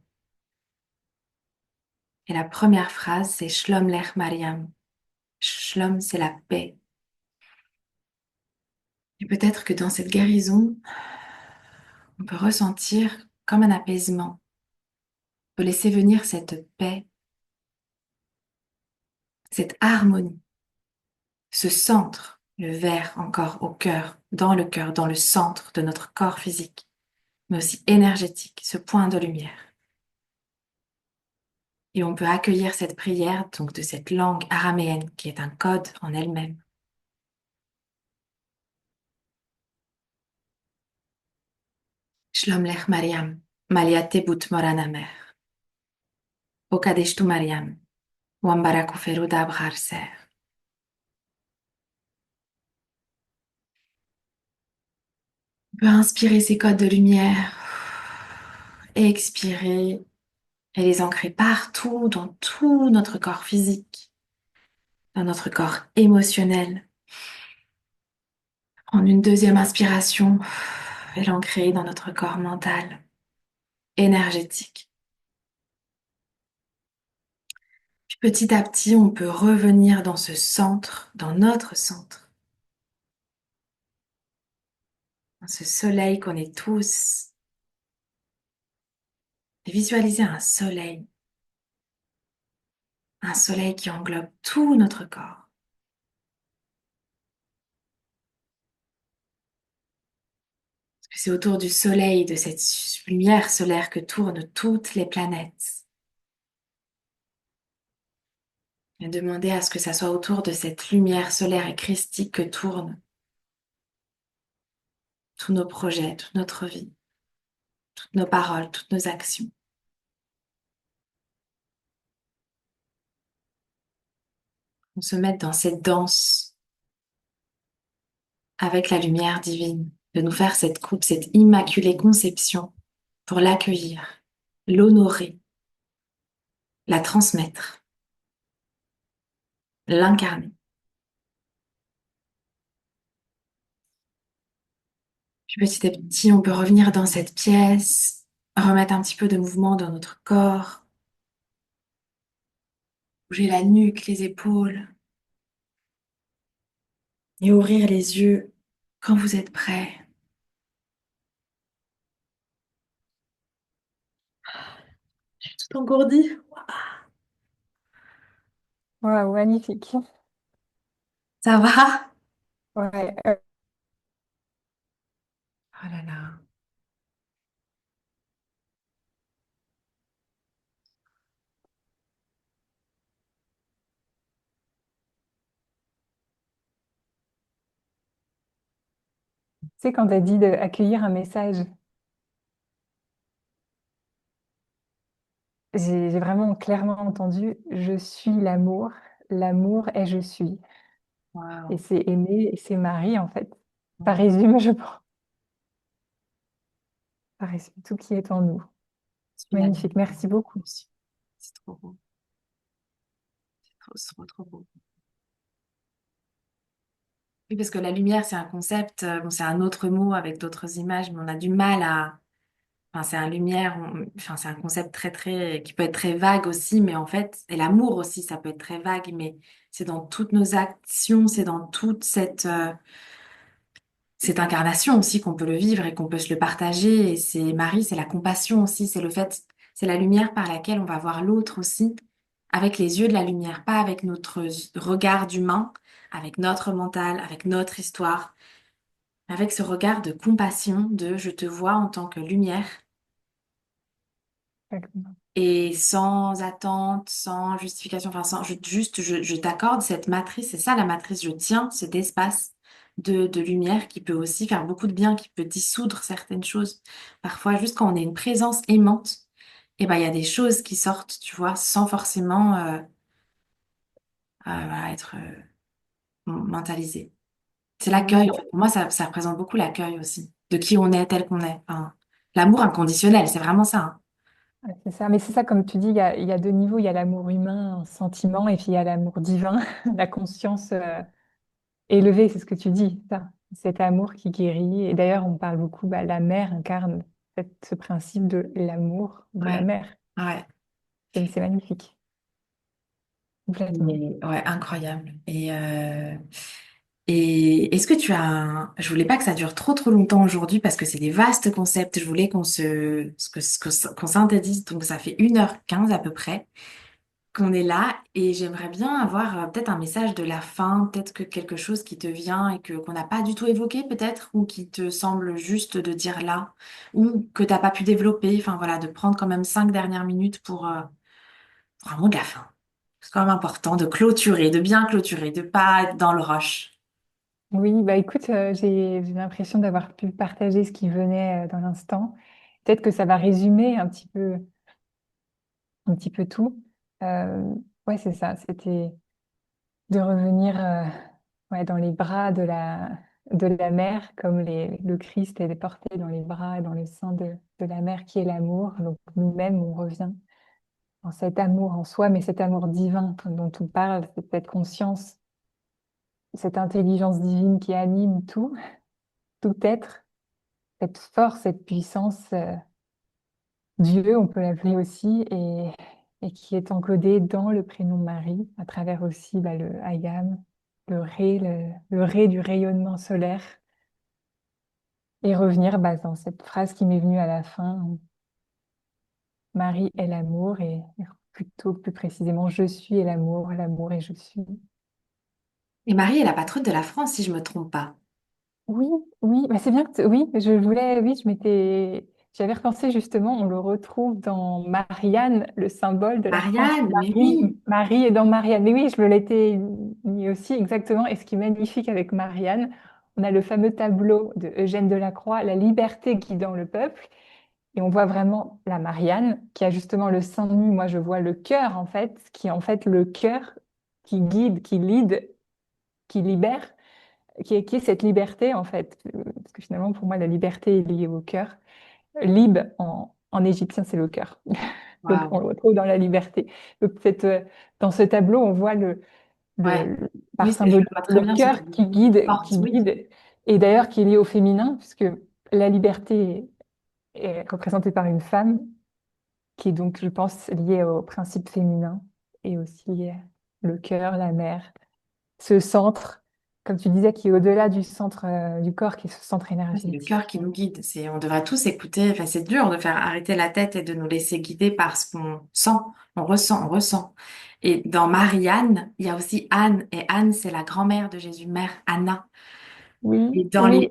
Et la première phrase, c'est Shlom Lech Mariam. Shlom, c'est la paix. Et peut-être que dans cette guérison, on peut ressentir comme un apaisement. On peut laisser venir cette paix, cette harmonie, ce centre, le vert encore au cœur, dans le centre de notre corps physique, mais aussi énergétique, ce point de lumière. Et on peut accueillir cette prière donc de cette langue araméenne qui est un code en elle-même. Shlom Lech Mariam, Malia Tebut Moranamer, Okadeshtu Mariam, Wambarakuferu Dabharser. On peut inspirer ces codes de lumière et expirer et les ancrer partout dans tout notre corps physique, dans notre corps émotionnel. Prendre une deuxième inspiration et l'ancrer dans notre corps mental, énergétique. Puis petit à petit, on peut revenir dans ce centre, dans notre centre, dans ce soleil qu'on est tous. Et visualiser un soleil qui englobe tout notre corps. C'est autour du soleil, de cette lumière solaire que tournent toutes les planètes. Et demander à ce que ça soit autour de cette lumière solaire et christique que tournent tous nos projets, toute notre vie, toutes nos paroles, toutes nos actions. On se met dans cette danse avec la lumière divine, de nous faire cette coupe, cette immaculée conception pour l'accueillir, l'honorer, la transmettre, l'incarner. Puis petit à petit, on peut revenir dans cette pièce, remettre un petit peu de mouvement dans notre corps, bouger la nuque, les épaules et ouvrir les yeux quand vous êtes prêt. Tout engourdi. Waouh, magnifique. Ça va? Ouais, Oh là là. tu sais, quand tu as dit d'accueillir un message, j'ai vraiment clairement entendu, je suis l'amour, l'amour est je suis. Et Waouh. c'est aimer et c'est Marie, en fait. Ça Waouh. résume, je pense, ça résume tout qui est en nous. Je suis la Magnifique, lumière. merci beaucoup. C'est trop beau. C'est trop, trop beau. Oui, parce que la lumière, c'est un concept, bon, c'est un autre mot avec d'autres images, mais on a du mal à. Enfin, c'est un lumière, enfin, c'est un concept très, très, qui peut être très vague aussi, mais en fait, et l'amour aussi, ça peut être très vague, mais c'est dans toutes nos actions, c'est dans toute cette incarnation aussi qu'on peut le vivre et qu'on peut se le partager. Et c'est Marie, c'est la compassion aussi, c'est le fait, c'est la lumière par laquelle on va voir l'autre aussi, avec les yeux de la lumière, pas avec notre regard d'humain, avec notre mental, avec notre histoire, avec ce regard de compassion, de je te vois en tant que lumière. Exactement. Et sans attente, sans justification, enfin sans, juste je t'accorde cette matrice, c'est ça la matrice, je tiens cet espace de lumière qui peut aussi faire beaucoup de bien, qui peut dissoudre certaines choses. Parfois, juste quand on est une présence aimante, et ben il y a des choses qui sortent, tu vois, sans forcément voilà, être mentalisé. C'est l'accueil, Oui, en fait. Pour moi, ça représente beaucoup l'accueil aussi, de qui on est, tel qu'on est. Enfin, l'amour inconditionnel, c'est vraiment ça, hein. ouais, c'est ça. Mais c'est ça, comme tu dis, il y a deux niveaux. Il y a l'amour humain, un sentiment, et puis il y a l'amour divin, la conscience élevée, c'est ce que tu dis, ça. Cet amour qui guérit. Et d'ailleurs, on parle beaucoup, bah, la mère incarne ce principe de l'amour de la Ouais, mère. ouais. C'est magnifique, complètement. Ouais, incroyable. Et est-ce que tu as un... Je voulais pas que ça dure trop trop longtemps aujourd'hui parce que c'est des vastes concepts. Je voulais qu'on synthétise. Donc ça fait 1h15 à peu près qu'on est là et j'aimerais bien avoir peut-être un message de la fin, peut-être que quelque chose qui te vient et que qu'on n'a pas du tout évoqué peut-être ou qui te semble juste de dire là ou que t'as pas pu développer. Enfin voilà, de prendre quand même 5 dernières minutes pour un mot de la fin. C'est quand même important de clôturer, de bien clôturer, de pas être dans le rush. Oui, bah écoute, j'ai l'impression d'avoir pu partager ce qui venait dans l'instant. Peut-être que ça va résumer un petit peu tout. Euh, ouais, c'est ça. C'était de revenir ouais, dans les bras de la mère, comme le Christ est porté dans les bras et dans le sein de la mère qui est l'amour. Donc nous-mêmes, on revient dans cet amour en soi, mais cet amour divin dont on parle, c'est cette conscience, cette intelligence divine qui anime tout, tout être, cette force, cette puissance, Dieu, on peut l'appeler aussi, et qui est encodé dans le prénom Marie, à travers aussi bah, le Ayam, le Ré du rayonnement solaire, et revenir bah, dans cette phrase qui m'est venue à la fin, Marie est l'amour, et plutôt plus précisément, je suis et l'amour et je suis. Et Marie est la patronne de la France, si je me trompe pas. Oui, oui, bah c'est bien que oui, je voulais, oui, j'avais repensé justement, on le retrouve dans Marianne, le symbole de la France. Marianne, mais oui. Marie est dans Marianne. Mais oui, je me l'étais mis aussi exactement. Et ce qui est magnifique avec Marianne, on a le fameux tableau de Eugène Delacroix, La liberté guidant le peuple. Et on voit vraiment la Marianne qui a justement le sein nu. Moi, je vois le cœur en fait, qui est en fait le cœur qui guide, qui lead, qui libère qui est cette liberté, en fait. Parce que finalement, pour moi, la liberté est liée au cœur. Lib, en égyptien, c'est le cœur. Donc, on Waouh. le retrouve dans la liberté. Donc, dans ce tableau, on voit Ouais. par Oui, je symbole, vois très le bien ce que cœur tu qui guide, portes, oui. et d'ailleurs qui est lié au féminin, puisque la liberté est représentée par une femme, qui est donc, je pense, liée au principe féminin, et aussi le cœur, la mère, ce centre, comme tu disais, qui est au-delà du centre du corps, qui est ce centre Ouais, c'est le énergétique. cœur qui nous guide. On devrait tous écouter. Enfin, c'est dur de faire arrêter la tête et de nous laisser guider par ce qu'on sent. On ressent, on ressent. Et dans Marianne, il y a aussi Anne. Et Anne, c'est la grand-mère de Jésus, mère Anna. Et Oui, oui,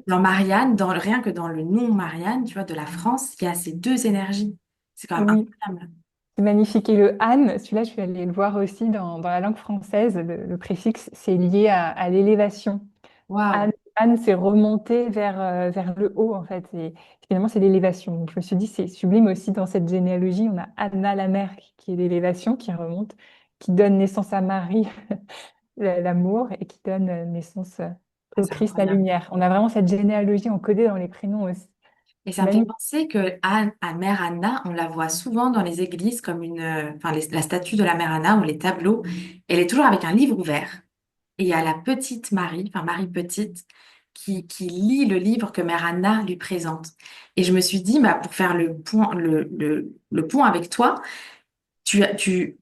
dans Marianne, rien que dans le nom Marianne, tu vois, de la France, il y a ces deux énergies. C'est quand même oui, incroyable. c'est magnifique. Et le Anne, celui-là, je suis allée le voir aussi dans la langue française. Le préfixe, c'est lié à l'élévation. Waouh. Anne, c'est remonter vers le haut, en fait. Et finalement, c'est l'élévation. Donc, je me suis dit, c'est sublime aussi dans cette généalogie. On a Anna, la mère, qui est l'élévation, qui remonte. qui donne naissance à Marie, l'amour, et qui donne naissance Ah, au c'est Christ, la incroyable. lumière. On a vraiment cette généalogie encodée dans les prénoms aussi. Et C'est ça me fait magnifique. penser que Mère Anna, on la voit souvent dans les églises comme enfin, la statue de la Mère Anna ou les tableaux. Elle est toujours avec un livre ouvert. Et il y a la petite Marie, enfin Marie petite, qui lit le livre que Mère Anna lui présente. Et je me suis dit, bah, pour faire le pont avec toi, tu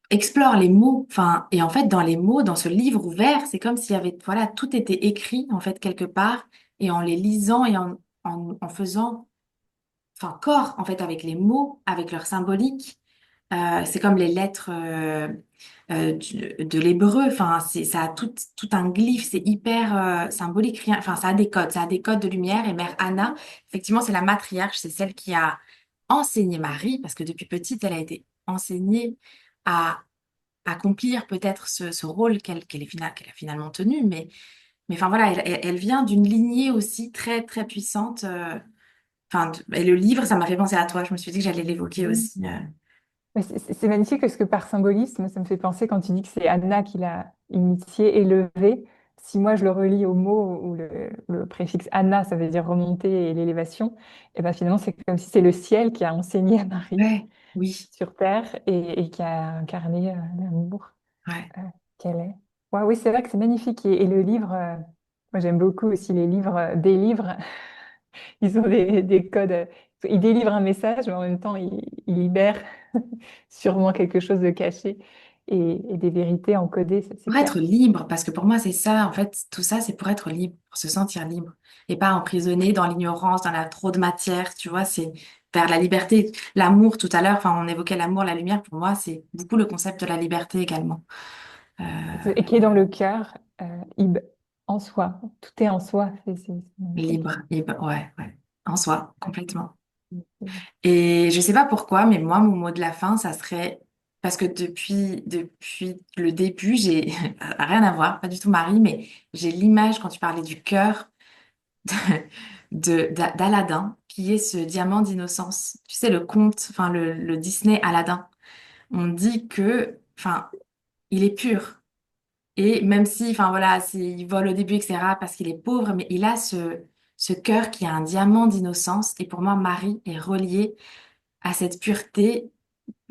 explores les mots. Enfin, et en fait, dans les mots, dans ce livre ouvert, c'est comme s'il y avait, voilà, tout était écrit, en fait, quelque part. Et en les lisant et en faisant enfin corps en fait avec les mots, avec leur symbolique. C'est comme les lettres de l'hébreu. Enfin, ça a tout un glyphe. C'est hyper symbolique. Rien. Enfin, ça a des codes de lumière. Et Mère Anna, effectivement, c'est la matriarche. C'est celle qui a enseigné Marie parce que depuis petite, elle a été enseignée à accomplir peut-être ce rôle qu'elle a finalement tenu. Mais enfin voilà, elle vient d'une lignée aussi très très puissante. Enfin, et le livre, ça m'a fait penser à toi. Je me suis dit que j'allais l'évoquer aussi. Mais c'est magnifique parce que par symbolisme, ça me fait penser quand tu dis que c'est Anna qui l'a initié, élevé. Si moi je le relie au mot où le préfixe Anna, ça veut dire remonter et l'élévation, et ben finalement c'est comme si c'est le ciel qui a enseigné à Marie Ouais, oui, sur terre et qui a incarné l'amour ouais. euh, qu'elle est. Ouais, oui, c'est vrai que c'est magnifique. Et le livre, moi j'aime beaucoup aussi les livres, des livres. Ils ont des codes. Ils délivrent un message, mais en même temps, ils libèrent sûrement quelque chose de caché et des vérités encodées, c'est Pour clair. être libre, parce que pour moi, c'est ça, en fait, tout ça, c'est pour être libre, pour se sentir libre. Et pas emprisonné dans l'ignorance, dans la trop de matière, tu vois, c'est vers la liberté. L'amour, tout à l'heure, enfin, on évoquait l'amour, la lumière, pour moi, c'est beaucoup le concept de la liberté également. Euh, Et qui est dans le cœur, en soi. Tout est en soi, c'est magnifique. libre, libre, ouais, ouais. En soi, Ouais. complètement. Et je sais pas pourquoi, mais moi, mon mot de la fin, ça serait parce que depuis le début, j'ai rien à voir, pas du tout Marie, mais j'ai l'image quand tu parlais du cœur d'Aladin, qui est ce diamant d'innocence. Tu sais, le conte, enfin le Disney Aladin. On dit que, enfin, il est pur. Et même si, enfin voilà, il vole au début, etc., parce qu'il est pauvre, mais il a ce cœur qui a un diamant d'innocence. Et pour moi, Marie est reliée à cette pureté,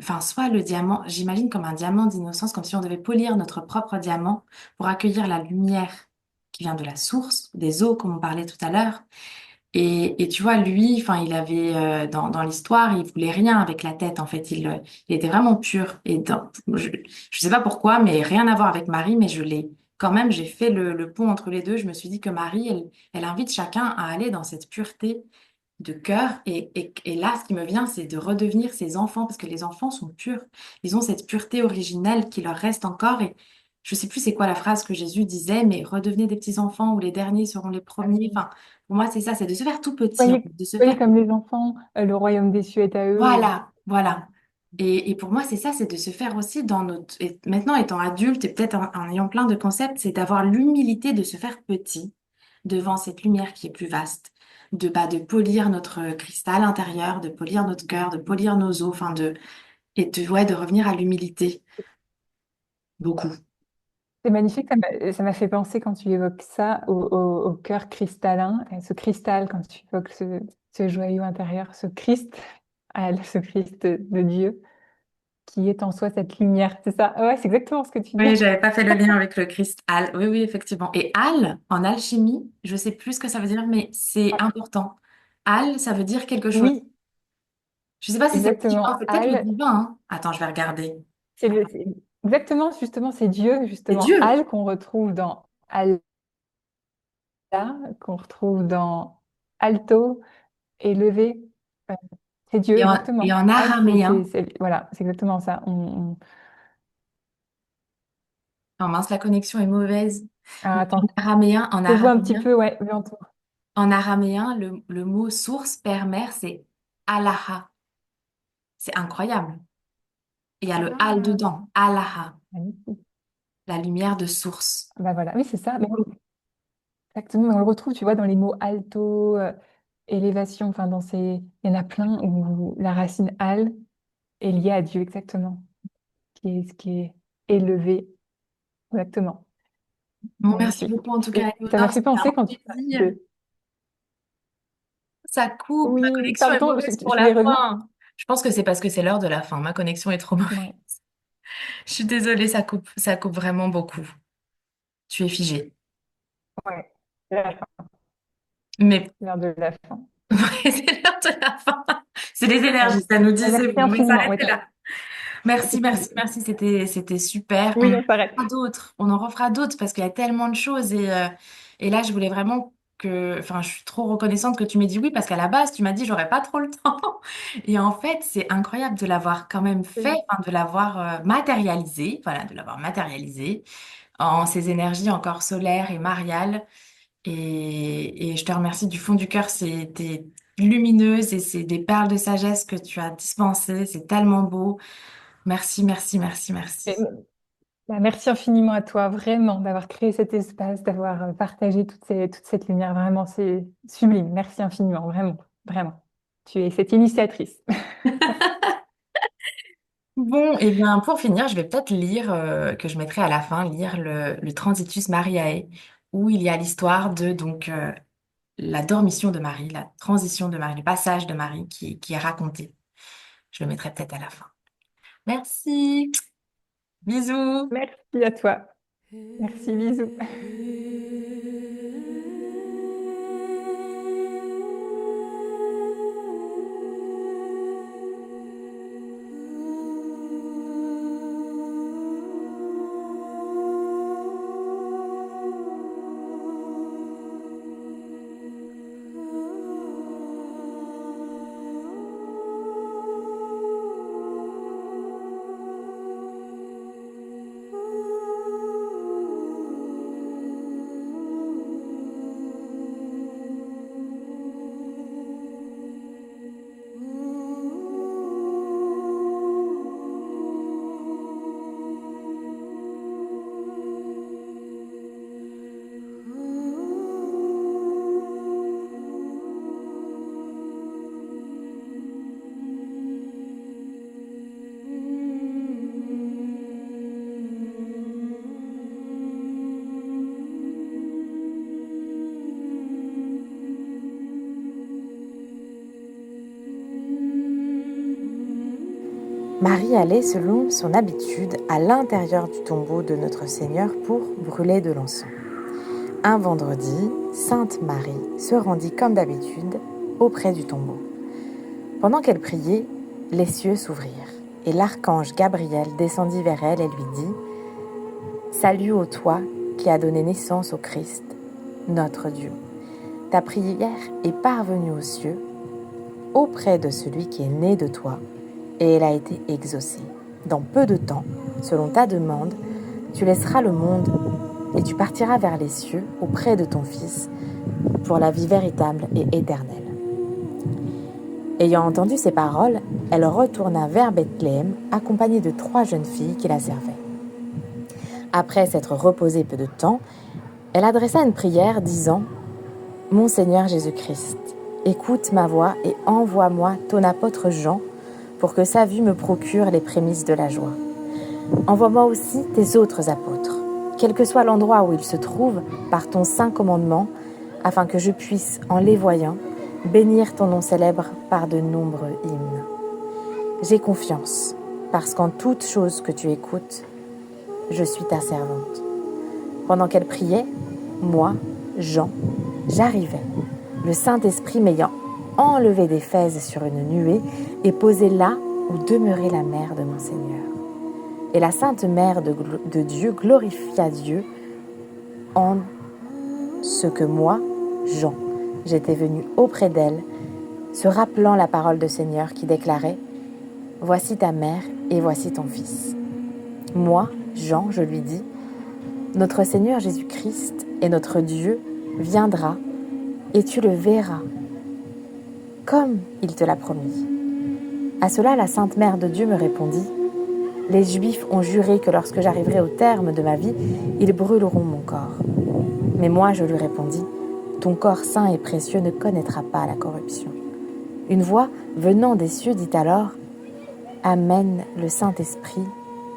enfin, soit le diamant, j'imagine comme un diamant d'innocence, comme si on devait polir notre propre diamant pour accueillir la lumière qui vient de la source, des eaux, comme on parlait tout à l'heure. Et tu vois, lui, enfin, il avait, dans l'histoire, il voulait rien avec la tête, en fait. Il était vraiment pur. Je sais pas pourquoi, mais rien à voir avec Marie, mais quand même, j'ai fait le pont entre les deux. Je me suis dit que Marie, elle invite chacun à aller dans cette pureté de cœur. Et là, ce qui me vient, c'est de redevenir ses enfants, parce que les enfants sont purs. Ils ont cette pureté originelle qui leur reste encore. Et je sais plus c'est quoi la phrase que Jésus disait, mais redevenez des petits enfants où les derniers seront les Ah premiers. oui. Enfin, pour moi, c'est ça, c'est de se faire tout petit, en Voyez, fait, de se voyez faire. comme les enfants, le royaume des cieux est à eux. Voilà, voilà. Et pour moi, c'est ça, c'est de se faire aussi dans notre. Et maintenant, étant adulte et peut-être en ayant plein de concepts, c'est d'avoir l'humilité de se faire petit devant cette lumière qui est plus vaste, de polir notre cristal intérieur, de polir notre cœur, de polir nos os, enfin ouais, de revenir à l'humilité. Beaucoup. C'est magnifique, ça m'a fait penser quand tu évoques ça au cœur cristallin, et ce cristal, quand tu évoques ce joyau intérieur, ce Christ, ce Christ de Dieu, qui est en soi cette lumière. C'est ça? Ouais, c'est exactement ce que tu dis. Oui, j'avais pas fait le lien avec le cristal. Oui, oui, effectivement. Et al, en alchimie, je sais plus ce que ça veut dire, mais c'est important. Al, ça veut dire quelque chose. Oui, Je sais pas si c'est le divin, exactement. c'est peut-être le Al, divin, hein. Attends, je vais regarder. exactement, justement, c'est Dieu, C'est justement. Dieu. Al qu'on retrouve dans Allah, qu'on retrouve dans alto, élevé. Euh, C'est Dieu, Et exactement. en Al, araméen, voilà, c'est exactement ça. oh mince, la connexion est mauvaise. Ah, Mais attends, en je vois un petit araméen, peu, ouais, vu en tout. le mot source, père, mère, c'est Allaha. C'est incroyable. Il y a le al Ah, dedans, Allaha, magnifique. la lumière de source. Bah voilà, oui, c'est ça. Exactement, mais on le retrouve, tu vois, dans les mots alto, élévation, enfin, il y en a plein où la racine al est liée à Dieu, exactement. Ce qui est élevé. Exactement. Bon, merci Magnifique. beaucoup en tout cas, Et ça m'a Léonore, fait c'était penser un quand tu plaisir. parlais de... Ça coupe, ma Oui, connexion est pardon, mauvaise pour je la voulais revenir. fin. Je pense que c'est parce que c'est l'heure de la fin. Ma connexion est trop mauvaise. Ouais, Je suis désolée, ça coupe vraiment beaucoup. Tu es figée. ouais. C'est la fin, Mais l'heure de la fin. c'est l'heure de la fin. C'est les Ouais. énergies, ça nous dit, c'est Merci bon, on va infiniment. Ouais, s'arrêter là. Merci, merci, effectivement. merci. C'était super. On Oui, en on s'arrête. refera d'autres. On en refera d'autres parce qu'il y a tellement de choses. Et là, je voulais vraiment enfin, je suis trop reconnaissante que tu m'aies dit oui parce qu'à la base, tu m'as dit j'aurais pas trop le temps. Et en fait, c'est incroyable de l'avoir quand même fait, Oui. enfin, de l'avoir matérialisé. Voilà, de l'avoir matérialisé en ces énergies encore solaires et mariales. Et je te remercie du fond du cœur. C'était lumineuse et c'est des perles de sagesse que tu as dispensées. C'est tellement beau. Merci, merci, merci, Et, merci. bah, merci infiniment à toi, vraiment, d'avoir créé cet espace, d'avoir partagé toute cette lumière. Vraiment, c'est sublime. Merci infiniment, vraiment, vraiment. Tu es cette initiatrice. Bon, et bien pour finir, je vais peut-être lire, que je mettrai à la fin, lire le Transitus Mariae, où il y a l'histoire de donc la dormition de Marie, la transition de Marie, le passage de Marie qui est raconté. Je le mettrai peut-être à la fin. Merci, bisous. Merci à toi. Merci, bisous. Marie allait selon son habitude à l'intérieur du tombeau de notre Seigneur pour brûler de l'encens. Un vendredi, Sainte Marie se rendit comme d'habitude auprès du tombeau. Pendant qu'elle priait, les cieux s'ouvrirent et l'archange Gabriel descendit vers elle et lui dit « Salut ô toi qui as donné naissance au Christ, notre Dieu. Ta prière est parvenue aux cieux auprès de celui qui est né de toi et elle a été exaucée. Dans peu de temps, selon ta demande, tu laisseras le monde et tu partiras vers les cieux auprès de ton Fils pour la vie véritable et éternelle. » Ayant entendu ces paroles, elle retourna vers Bethléem accompagnée de 3 jeunes filles qui la servaient. Après s'être reposée peu de temps, elle adressa une prière disant « Mon Seigneur Jésus-Christ, écoute ma voix et envoie-moi ton apôtre Jean pour que sa vue me procure les prémices de la joie. Envoie-moi aussi tes autres apôtres, quel que soit l'endroit où ils se trouvent, par ton saint commandement, afin que je puisse, en les voyant, bénir ton nom célèbre par de nombreux hymnes. J'ai confiance, parce qu'en toute chose que tu écoutes, je suis ta servante. » Pendant qu'elle priait, moi, Jean, j'arrivais, le Saint-Esprit m'ayant enlevé d'Éphèse sur une nuée et posé là où demeurait la mère de mon Seigneur. Et la Sainte Mère de Dieu glorifia Dieu en ce que moi, Jean, j'étais venu auprès d'elle, se rappelant la parole du Seigneur qui déclarait « Voici ta mère et voici ton fils. » Moi, Jean, je lui dis « Notre Seigneur Jésus-Christ et notre Dieu viendra et tu le verras, comme il te l'a promis. » À cela, la Sainte Mère de Dieu me répondit « Les Juifs ont juré que lorsque j'arriverai au terme de ma vie, ils brûleront mon corps. » Mais moi, je lui répondis « Ton corps saint et précieux ne connaîtra pas la corruption. » Une voix venant des cieux dit alors « Amen, le Saint-Esprit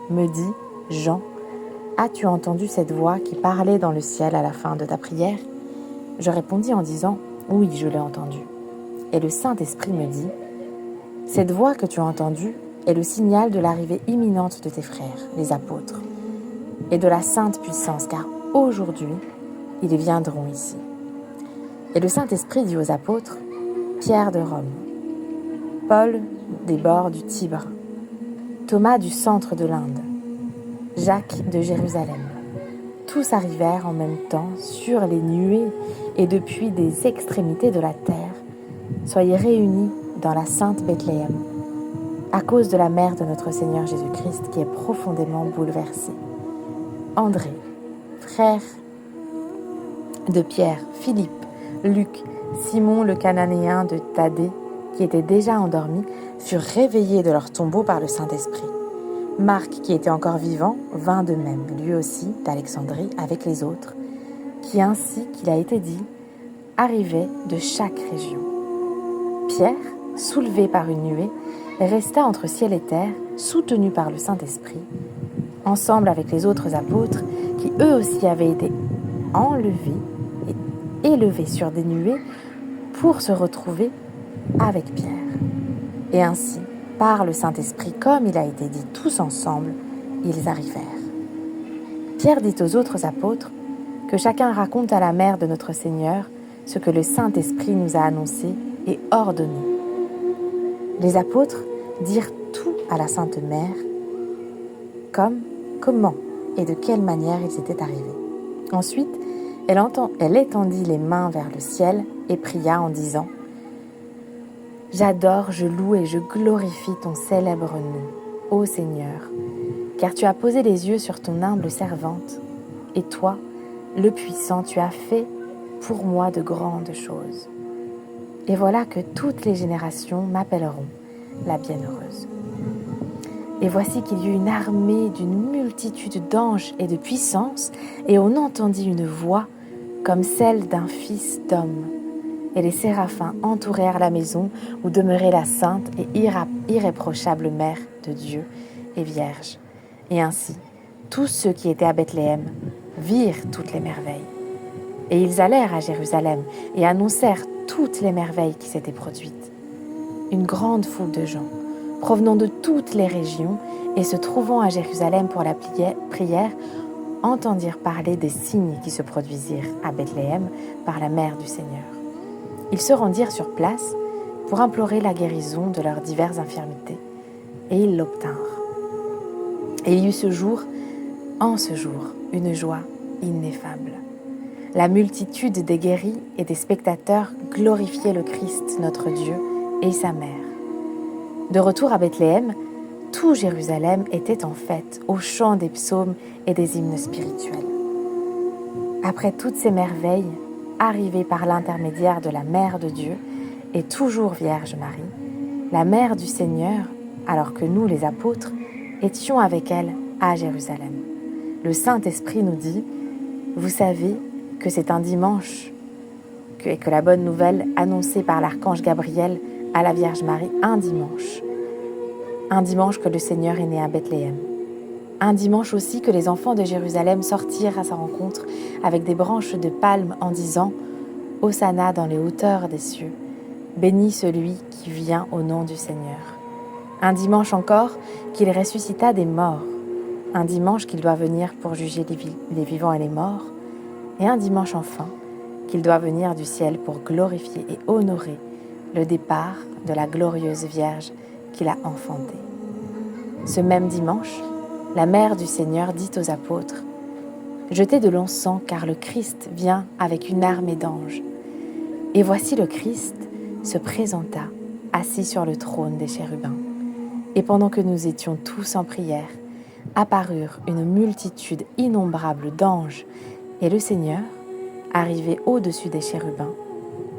me dit Jean, as-tu entendu cette voix qui parlait dans le ciel à la fin de ta prière ? Je répondis en disant, oui, je l'ai entendue. Et le Saint-Esprit me dit, cette voix que tu as entendue est le signal de l'arrivée imminente de tes frères, les apôtres, et de la sainte puissance, car aujourd'hui, ils viendront ici. Et le Saint-Esprit dit aux apôtres, Pierre de Rome, Paul des bords du Tibre, Thomas du centre de l'Inde, Jacques de Jérusalem. Tous arrivèrent en même temps sur les nuées et depuis des extrémités de la terre. Soyez réunis dans la sainte Bethléem, à cause de la mère de notre Seigneur Jésus-Christ qui est profondément bouleversée. André, frère de Pierre, Philippe, Luc, Simon le Cananéen de Thaddée, qui étaient déjà endormis, furent réveillés de leur tombeau par le Saint-Esprit. Marc, qui était encore vivant, vint de même, lui aussi, d'Alexandrie, avec les autres, qui, ainsi qu'il a été dit, arrivaient de chaque région. Pierre, soulevé par une nuée, resta entre ciel et terre, soutenu par le Saint-Esprit, ensemble avec les autres apôtres, qui eux aussi avaient été enlevés et élevés sur des nuées pour se retrouver avec Pierre. Et ainsi, par le Saint-Esprit, comme il a été dit, tous ensemble, ils arrivèrent. Pierre dit aux autres apôtres que chacun raconte à la mère de notre Seigneur ce que le Saint-Esprit nous a annoncé et ordonné. Les apôtres dirent tout à la Sainte Mère, comment et de quelle manière ils étaient arrivés. Ensuite, elle étendit les mains vers le ciel et pria en disant « J'adore, je loue et je glorifie ton célèbre nom, ô Seigneur, car tu as posé les yeux sur ton humble servante, et toi, le puissant, tu as fait pour moi de grandes choses. Et voilà que toutes les générations m'appelleront la bienheureuse. Et voici qu'il y eut une armée d'une multitude d'anges et de puissances, et on entendit une voix comme celle d'un fils d'homme. Et les séraphins entourèrent la maison où demeurait la sainte et irréprochable mère de Dieu et Vierge. Et ainsi, tous ceux qui étaient à Bethléem virent toutes les merveilles. Et ils allèrent à Jérusalem et annoncèrent toutes les merveilles qui s'étaient produites. Une grande foule de gens, provenant de toutes les régions et se trouvant à Jérusalem pour la prière, entendirent parler des signes qui se produisirent à Bethléem par la mère du Seigneur. Ils se rendirent sur place pour implorer la guérison de leurs diverses infirmités, et ils l'obtinrent. Et il y eut en ce jour, une joie ineffable. La multitude des guéris et des spectateurs glorifiait le Christ, notre Dieu, et sa mère. De retour à Bethléem, tout Jérusalem était en fête, au chant des psaumes et des hymnes spirituels. Après toutes ces merveilles, arrivées par l'intermédiaire de la Mère de Dieu, et toujours Vierge Marie, la Mère du Seigneur, alors que nous, les apôtres, étions avec elle à Jérusalem. Le Saint-Esprit nous dit, vous savez que c'est un dimanche, et que la bonne nouvelle annoncée par l'archange Gabriel à la Vierge Marie, un dimanche que le Seigneur est né à Bethléem. Un dimanche aussi que les enfants de Jérusalem sortirent à sa rencontre avec des branches de palme en disant « Hosanna dans les hauteurs des cieux, béni celui qui vient au nom du Seigneur ». Un dimanche encore qu'il ressuscita des morts, un dimanche qu'il doit venir pour juger les vivants et les morts, et un dimanche enfin qu'il doit venir du ciel pour glorifier et honorer le départ de la glorieuse Vierge qu'il a enfantée. Ce même dimanche, la mère du Seigneur dit aux apôtres « Jetez de l'encens car le Christ vient avec une armée d'anges. » Et voici le Christ se présenta, assis sur le trône des chérubins. Et pendant que nous étions tous en prière, apparurent une multitude innombrable d'anges, et le Seigneur, arrivé au-dessus des chérubins,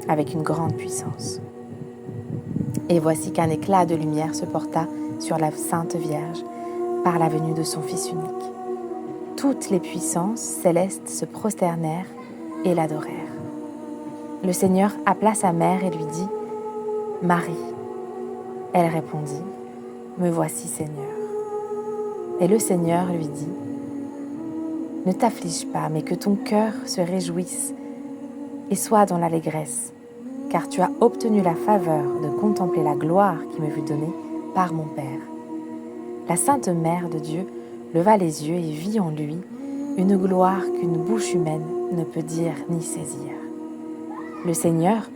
avec une grande puissance. Et voici qu'un éclat de lumière se porta sur la Sainte Vierge par la venue de son Fils unique. Toutes les puissances célestes se prosternèrent et l'adorèrent. Le Seigneur appela sa mère et lui dit « Marie ». Elle répondit « Me voici, Seigneur ». Et le Seigneur lui dit, « Ne t'afflige pas, mais que ton cœur se réjouisse et sois dans l'allégresse, car tu as obtenu la faveur de contempler la gloire qui me fut donnée par mon Père. » La Sainte Mère de Dieu leva les yeux et vit en lui une gloire qu'une bouche humaine ne peut dire ni saisir. Le Seigneur,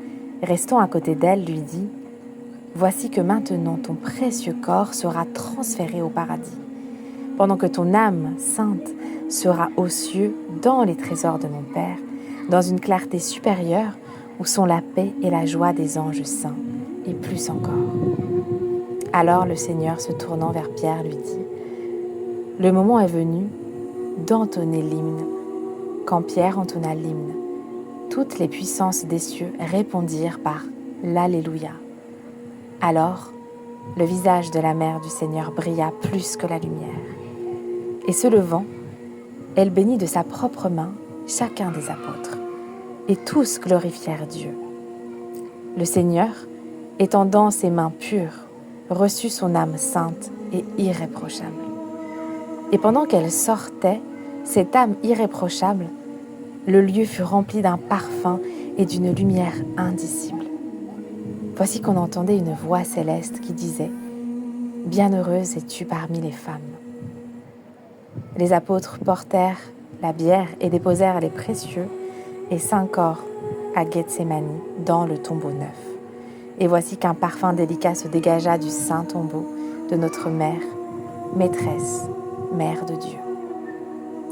restant à côté d'elle, lui dit, « Voici que maintenant ton précieux corps sera transféré au paradis, pendant que ton âme sainte sera aux cieux dans les trésors de mon Père, dans une clarté supérieure où sont la paix et la joie des anges saints, et plus encore. » Alors le Seigneur, se tournant vers Pierre, lui dit, « Le moment est venu d'entonner l'hymne. » Quand Pierre entonna l'hymne, toutes les puissances des cieux répondirent par l'Alléluia. Alors, le visage de la mère du Seigneur brilla plus que la lumière. Et se levant, elle bénit de sa propre main chacun des apôtres, et tous glorifièrent Dieu. Le Seigneur, étendant ses mains pures, reçut son âme sainte et irréprochable. Et pendant qu'elle sortait, cette âme irréprochable, le lieu fut rempli d'un parfum et d'une lumière indicible. Voici qu'on entendait une voix céleste qui disait « Bienheureuse es-tu parmi les femmes ». Les apôtres portèrent la bière et déposèrent les précieux et saints corps à Gethsémani dans le tombeau neuf. Et voici qu'un parfum délicat se dégagea du saint tombeau de notre mère, maîtresse, mère de Dieu.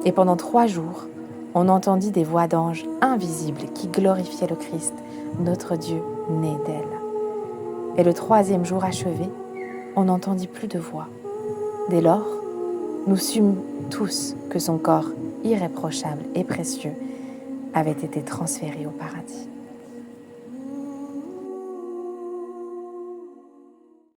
Et pendant 3 jours, on entendit des voix d'anges invisibles qui glorifiaient le Christ, notre Dieu né d'elle. Et le 3e jour achevé, on n'entendit plus de voix. Dès lors, nous sûmes tous que son corps irréprochable et précieux avait été transféré au paradis.